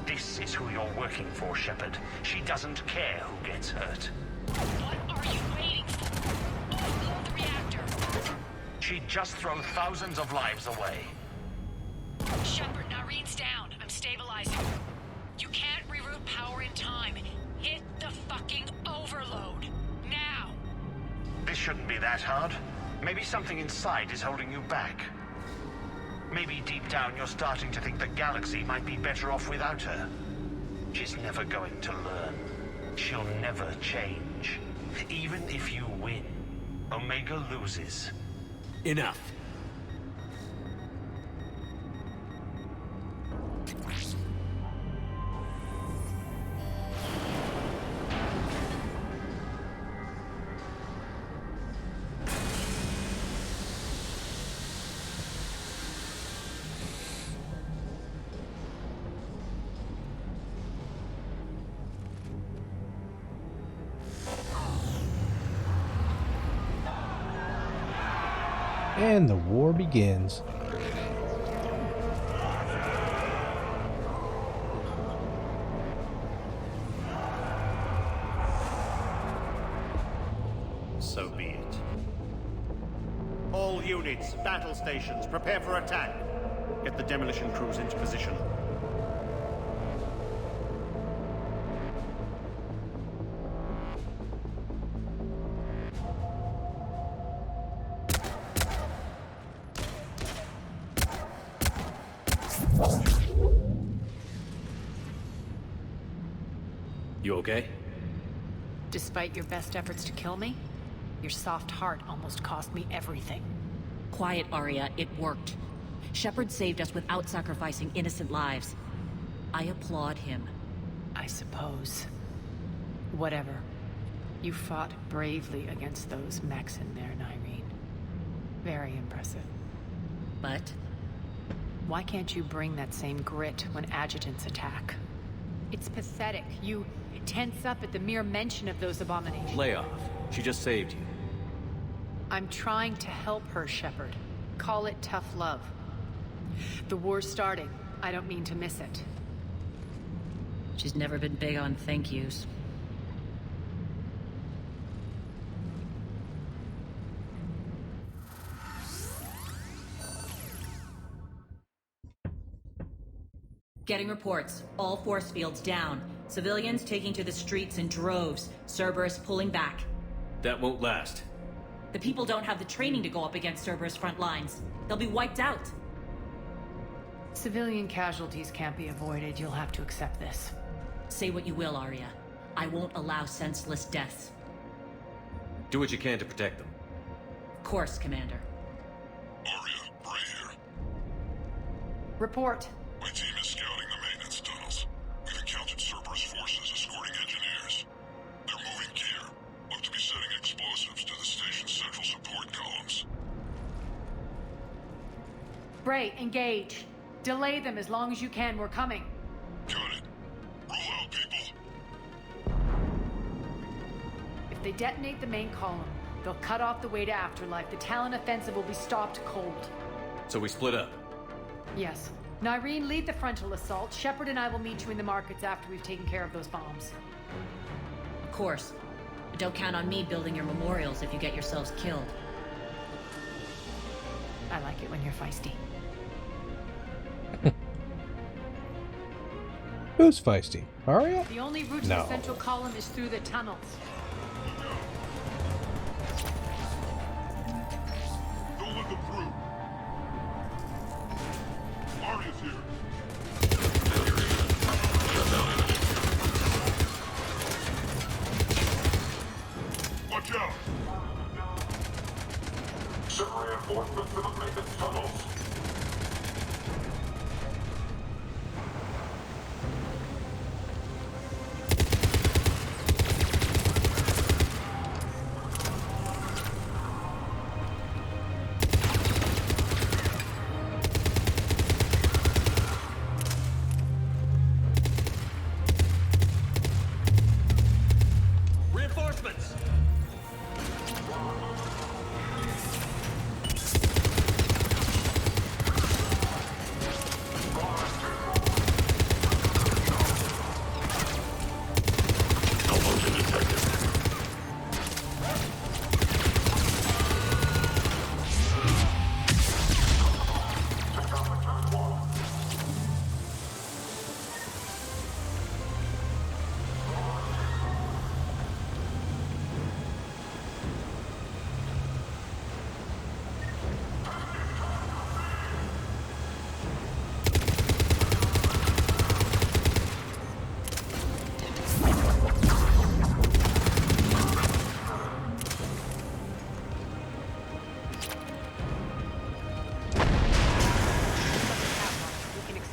This is who you're working for, Shepard. She doesn't care who gets hurt. What are you waiting for? Offload the reactor. She'd just throw thousands of lives away. Shepard, Nyreen's down. I'm stabilizing. You can't reroute power in time. Hit the fucking overload. Now! This shouldn't be that hard. Maybe something inside is holding you back. Maybe deep down you're starting to think the galaxy might be better off without her. She's never going to learn. She'll never change. Even if you win, Omega loses. Enough. And the war begins. So be it. All units, battle stations, prepare for attack. Get the demolition crews into position. You okay? Despite your best efforts to kill me, your soft heart almost cost me everything. Quiet, Arya. It worked. Shepard saved us without sacrificing innocent lives. I applaud him. I suppose. Whatever. You fought bravely against those mechs in there, Nyreen. Very impressive. But? Why can't you bring that same grit when adjutants attack? It's pathetic. You tense up at the mere mention of those abominations. Lay off. She just saved you. I'm trying to help her, Shepard. Call it tough love. The war's starting. I don't mean to miss it. She's never been big on thank yous. Getting reports. All force fields down. Civilians taking to the streets in droves. Cerberus pulling back. That won't last. The people don't have the training to go up against Cerberus front lines. They'll be wiped out. Civilian casualties can't be avoided. You'll have to accept this. Say what you will, Arya. I won't allow senseless deaths. Do what you can to protect them. Of course, Commander. Arya, Bray here. Report. My team is scouting the maintenance tunnels. We've encountered Cerberus forces escorting engineers. They're moving gear. Look to be setting explosives to the station's central support columns. Bray, engage. Delay them as long as you can. We're coming. Got it. Roll out, people. If they detonate the main column, they'll cut off the way to Afterlife. The Talon offensive will be stopped cold. So we split up. Yes. Nyreen, lead the frontal assault. Shepard and I will meet you in the markets after we've taken care of those bombs. Of course. But don't count on me building your memorials if you get yourselves killed. I like it when you're feisty. Who's feisty? Arya? The only route to No. the central column is through the tunnels.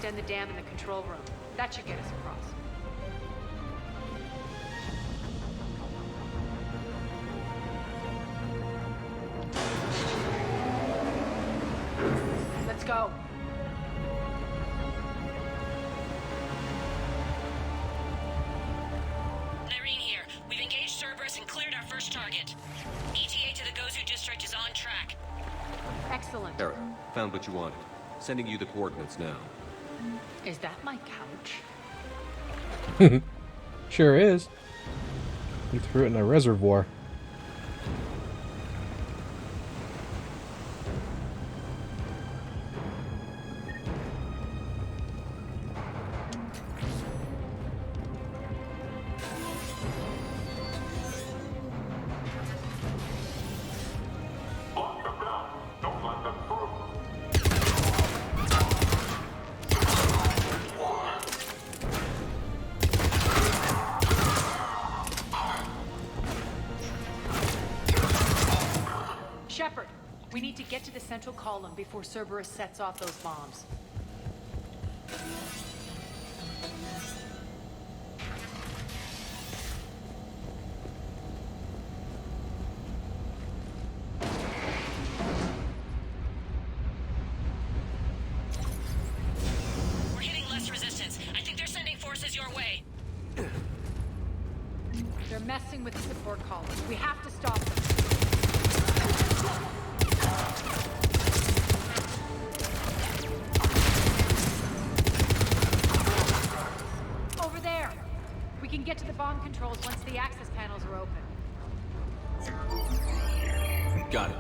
extend the dam in the control room. That should get us across. Let's go. Nyreen here. We've engaged Cerberus and cleared our first target. ETA to the Gozu district is on track. Excellent. Eric, found what you wanted. Sending you the coordinates now. Is that my couch? Sure is. You threw it in a reservoir. Shepard, we need to get to the central column before Cerberus sets off those bombs. We're hitting less resistance. I think they're sending forces your way. They're messing with the support column. We have to stop them. Over there! We can get to the bomb controls once the access panels are open. Got it.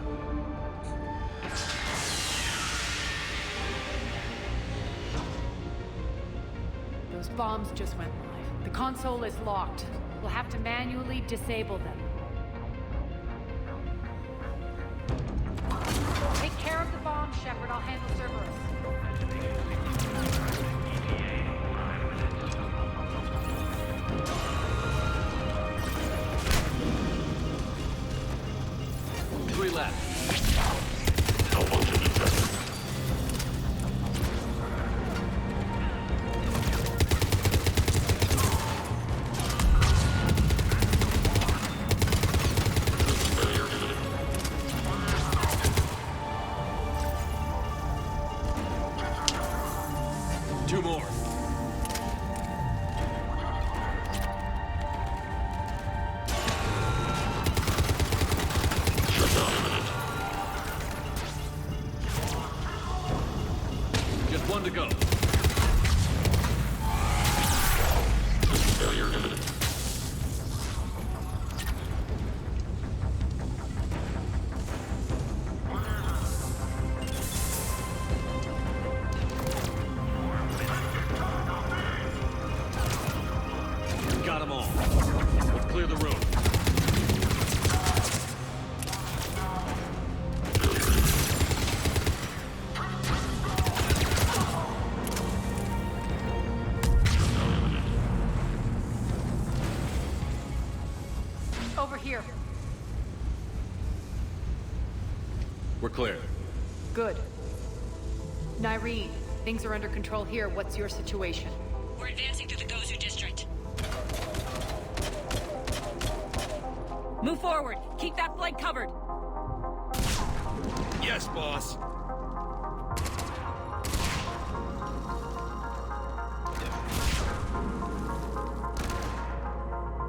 Those bombs just went live. The console is locked. We'll have to manually disable them. Take care of the bomb, Shepard. I'll handle Cerberus. Three left. Two more. Just one to go. Got them all. Let's clear the room. Over here. We're clear. Good. Nyreen, things are under control here. What's your situation? We're advancing through the Gozu district. Move forward. Keep that flank covered. Yes, boss.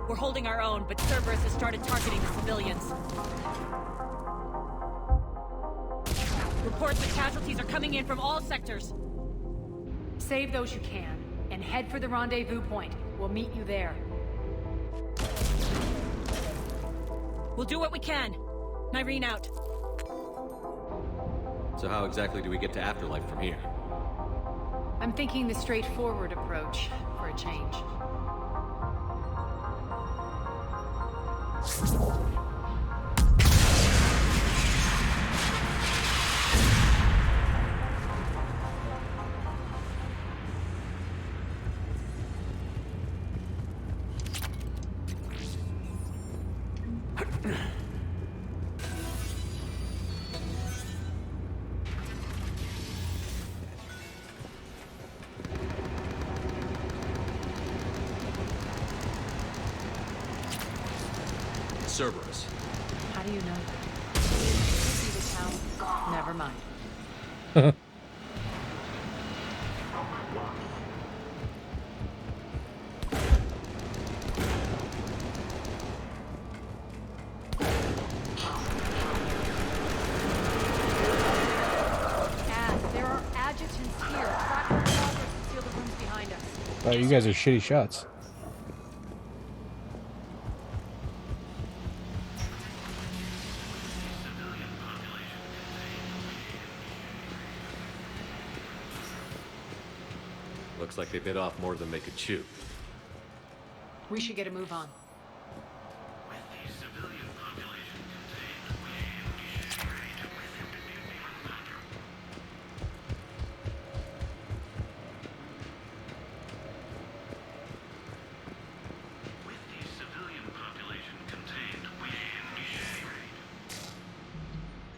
We're holding our own, but Cerberus has started targeting the civilians. Reports of casualties are coming in from all sectors. Save those you can, and head for the rendezvous point. We'll meet you there. We'll do what we can. Nyreen out. So how exactly do we get to Afterlife from here? I'm thinking the straightforward approach for a change. Cerberus. How do you know that? See the town? Never mind. There are adjutants here. Track our progress and seal the rooms behind us. Oh, you guys are shitty shots. Looks like they bit off more than they could chew. We should get a move on.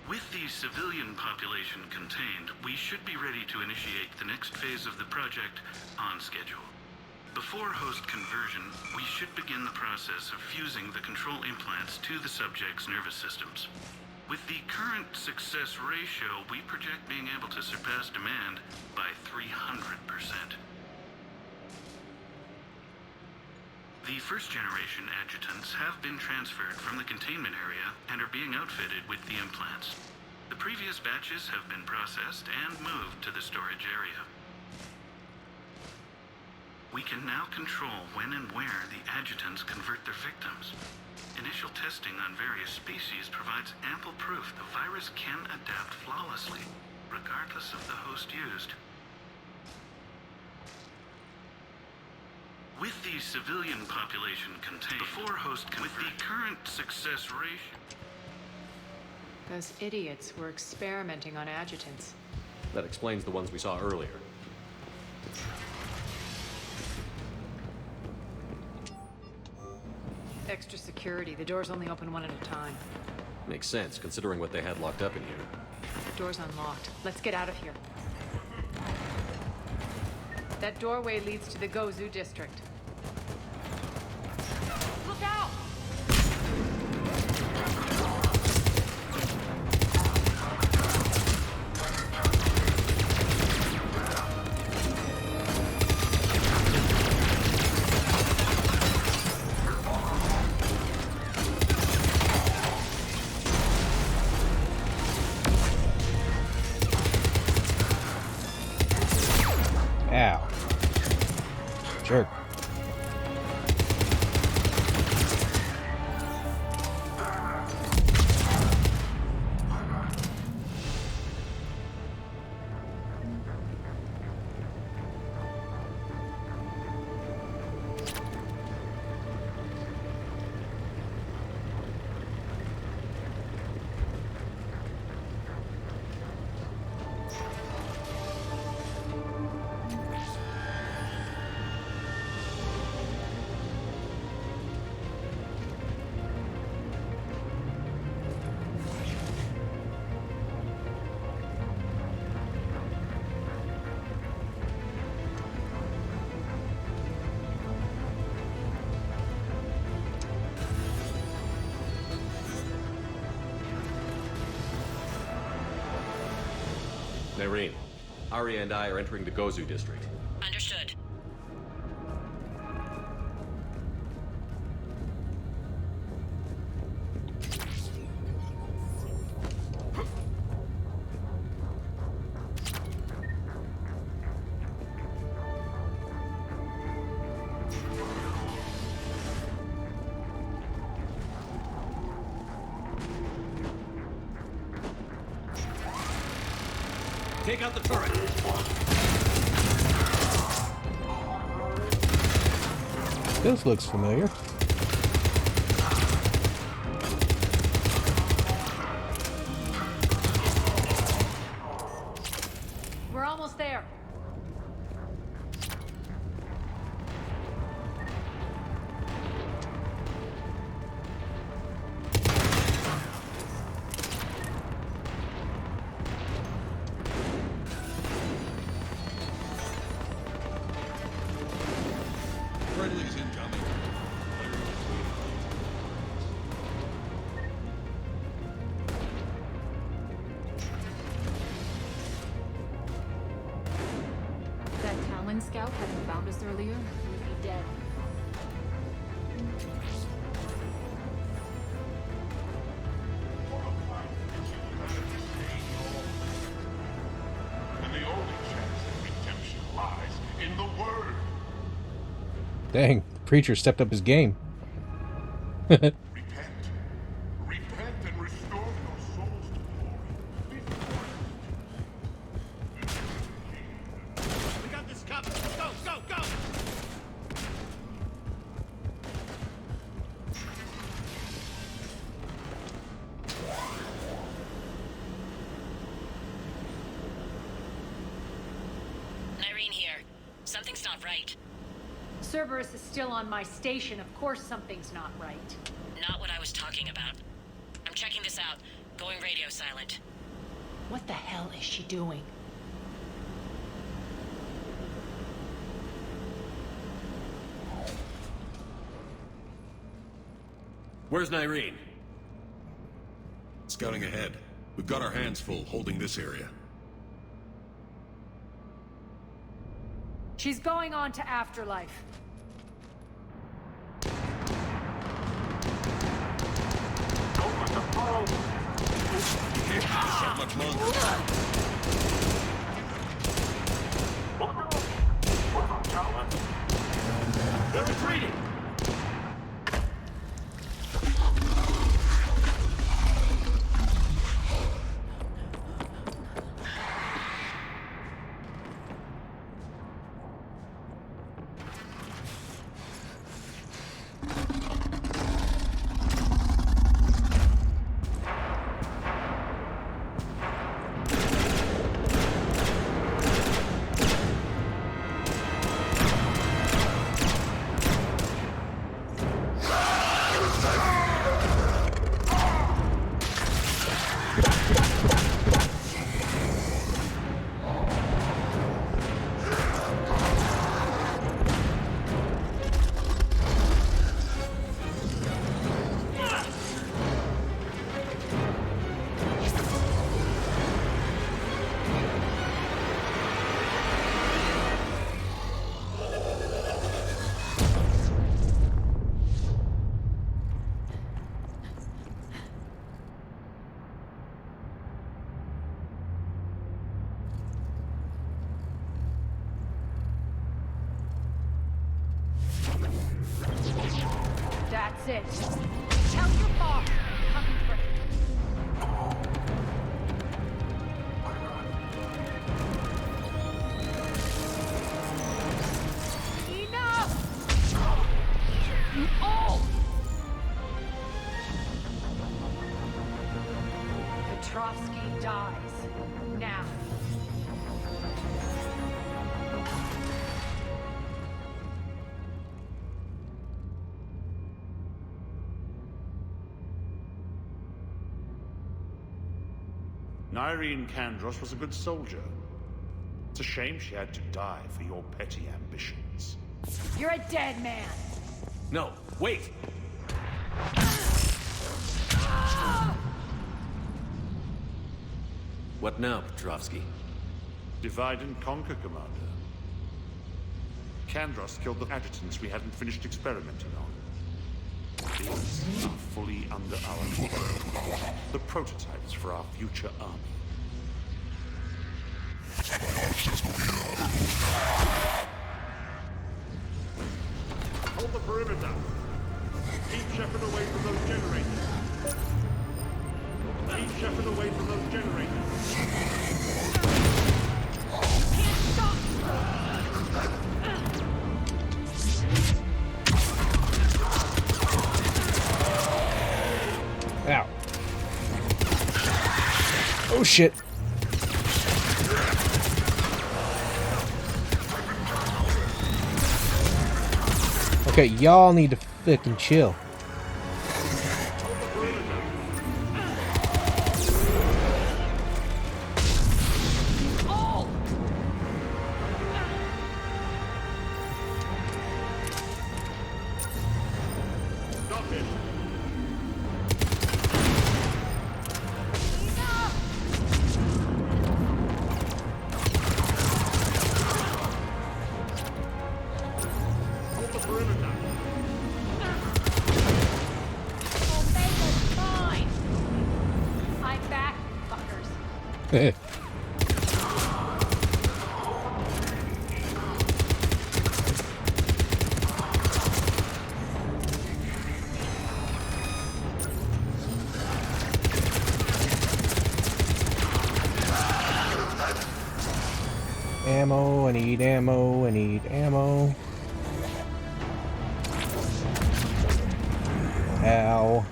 With the civilian population contained, we should be ready to initiate the next phase of the project on schedule. Before host conversion, we should begin the process of fusing the control implants to the subject's nervous systems. With the current success ratio, we project being able to surpass demand by 300%. The first-generation adjutants have been transferred from the containment area and are being outfitted with the implants. The previous batches have been processed and moved to the storage area. We can now control when and where the adjutants convert their victims. Initial testing on various species provides ample proof the virus can adapt flawlessly, regardless of the host used. With the civilian population contained, before host with the current success ratio. Those idiots were experimenting on adjutants. That explains the ones we saw earlier. Extra security. The doors only open one at a time. Makes sense, considering what they had locked up in here. Door's unlocked. Let's get out of here. That doorway leads to the Gozu district. Look out! Ow. Jerk. Nerine, Arya and I are entering the Gozu district. Understood. Take out the turret! This looks familiar. We're almost there. Friendly's incoming. Ren Scout hadn't found us earlier, we'd be dead. And the only chance of redemption lies in the word. Dang, the preacher stepped up his game. Repent and restore your souls to glory. We got this covered. Go, go, go! Irene here. Something's not right. Cerberus is still on my station. Of course something's not right. Not what I was talking about. I'm checking this out. Going radio silent. What the hell is she doing? Where's Nyreen? Scouting ahead. We've got our hands full holding this area. She's going on to Afterlife. So much longer. They're retreating! That's it. Tell your boss I'm coming for him. Enough! Oh! Petrovsky dies. Now. Nyreen Kandros was a good soldier. It's a shame she had to die for your petty ambitions. You're a dead man. No, wait! What now, Petrovsky? Divide and conquer, Commander. Kandros killed the adjutants we hadn't finished experimenting on. These are fully under our control. The prototypes for our future army. Hold the perimeter. Keep Shepard away from those generators. Keep Shepard away from those generators. Ow. Oh shit. Okay, y'all need to fucking chill. Ammo, I need ammo, I need ammo. Ow.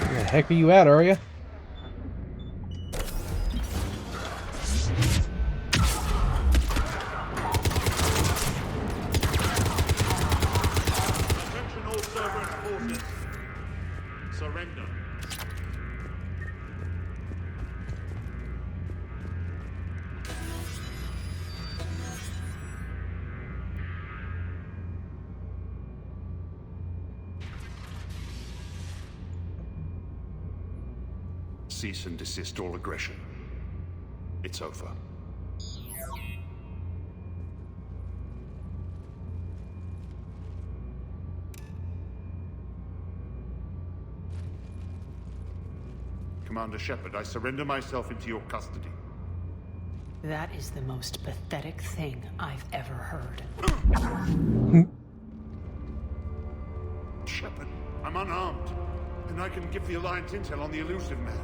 Where the heck are you at, Arya? Attention all Cerberus forces. Surrender. Cease and desist all aggression. It's over. Commander Shepard, I surrender myself into your custody. That is the most pathetic thing I've ever heard. Shepard, I'm unarmed, and I can give the Alliance intel on the elusive man.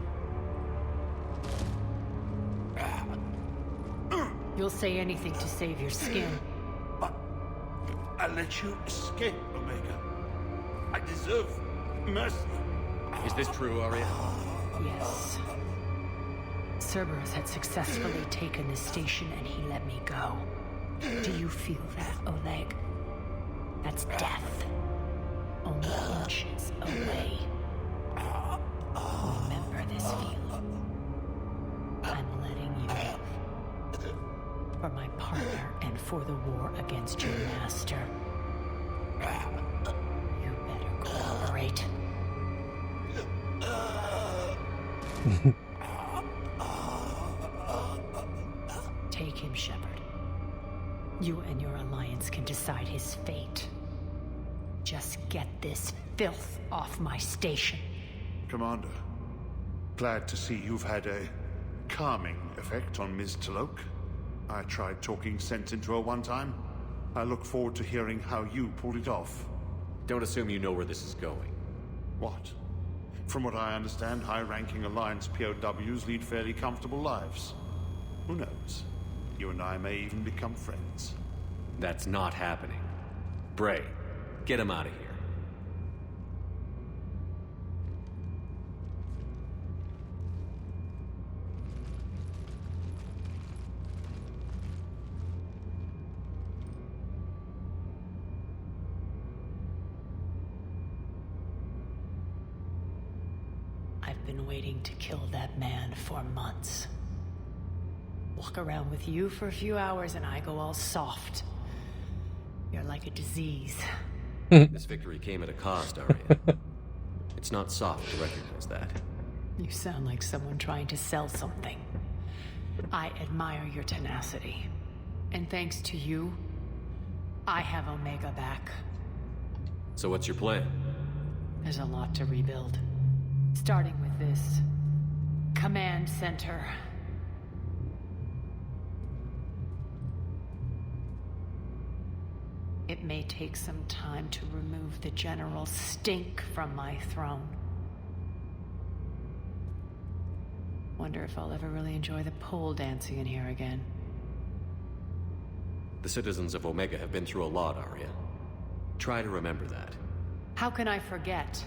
You'll say anything to save your skin. But I let you escape, Omega. I deserve mercy. Is this true, Arya? Yes. Cerberus had successfully taken the station and he let me go. Do you feel that, Oleg? That's death. Only inches away. Remember this feeling. I'm letting you live. For my partner and for the war against your master. You better cooperate. Take him, Shepard. You and your alliance can decide his fate. Just get this filth off my station. Commander, glad to see you've had a calming effect on Ms. T'Loak. I tried talking sense into her one time. I look forward to hearing how you pulled it off. Don't assume you know where this is going. What? From what I understand, high-ranking Alliance POWs lead fairly comfortable lives. Who knows? You and I may even become friends. That's not happening. Bray, get him out of here. I've been waiting to kill that man for months. Walk around with you for a few hours and I go all soft. You're like a disease. This victory came at a cost, Arya. It's not soft to recognize that. You sound like someone trying to sell something. I admire your tenacity. And thanks to you, I have Omega back. So what's your plan? There's a lot to rebuild. Starting with this command center. It may take some time to remove the general stink from my throne. Wonder if I'll ever really enjoy the pole dancing in here again. The citizens of Omega have been through a lot, Arya. Try to remember that. How can I forget?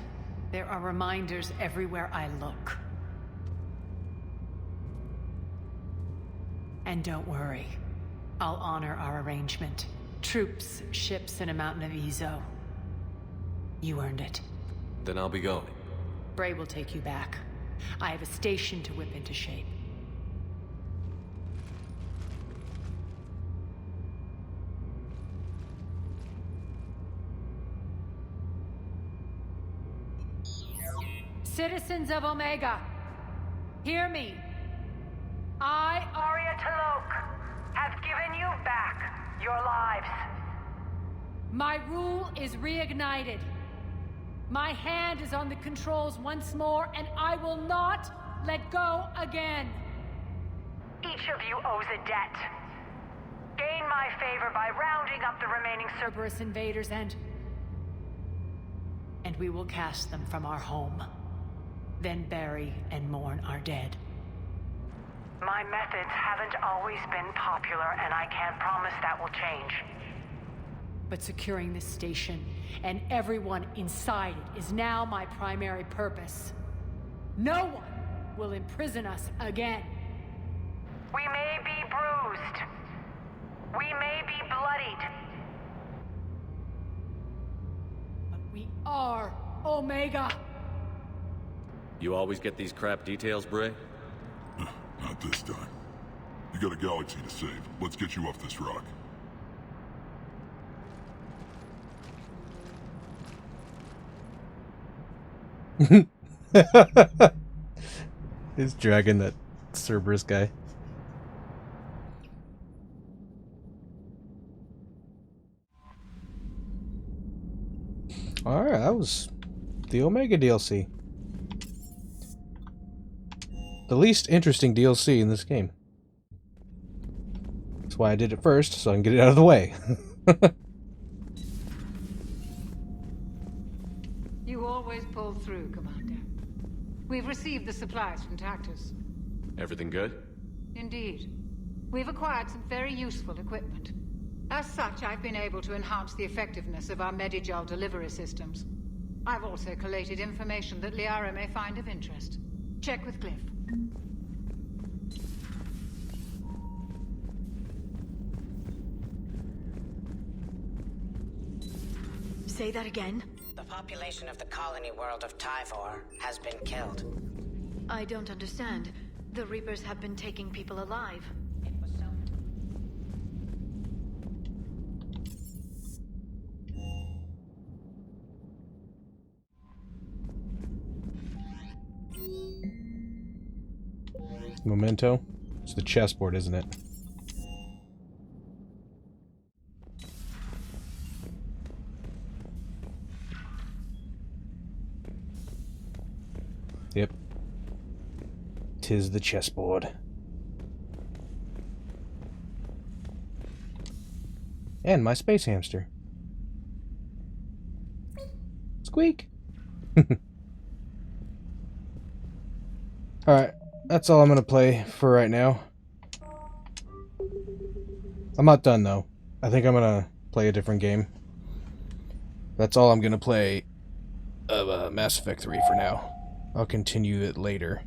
There are reminders everywhere I look. And don't worry. I'll honor our arrangement. Troops, ships, and a mountain of Ezo. You earned it. Then I'll be going. Bray will take you back. I have a station to whip into shape. Citizens of Omega, hear me. I, Arya T'Loak, have given you back your lives. My rule is reignited. My hand is on the controls once more, and I will not let go again. Each of you owes a debt. Gain my favor by rounding up the remaining Cerberus invaders and we will cast them from our home. Then bury and mourn our dead. My methods haven't always been popular, and I can't promise that will change. But securing this station and everyone inside it is now my primary purpose. No one will imprison us again. We may be bruised. We may be bloodied. But we are Omega. You always get these crap details, Bray? Not this time. You got a galaxy to save. Let's get you off this rock. He's dragging that Cerberus guy. Alright, that was the Omega DLC. The least interesting DLC in this game. That's why I did it first, so I can get it out of the way. You always pull through, Commander. We've received the supplies from Tactus. Everything good? Indeed. We've acquired some very useful equipment. As such, I've been able to enhance the effectiveness of our Medigel delivery systems. I've also collated information that Liara may find of interest. Check with Glyph. Say that again? The population of the colony world of Tyvor has been killed. I don't understand. The Reapers have been taking people alive. It was so... Memento? It's the chessboard, isn't it? Yep. 'Tis the chessboard. And my space hamster. Squeak! Alright, that's all I'm gonna play for right now. I'm not done though. I think I'm gonna play a different game. That's all I'm gonna play of Mass Effect 3 for now. I'll continue it later.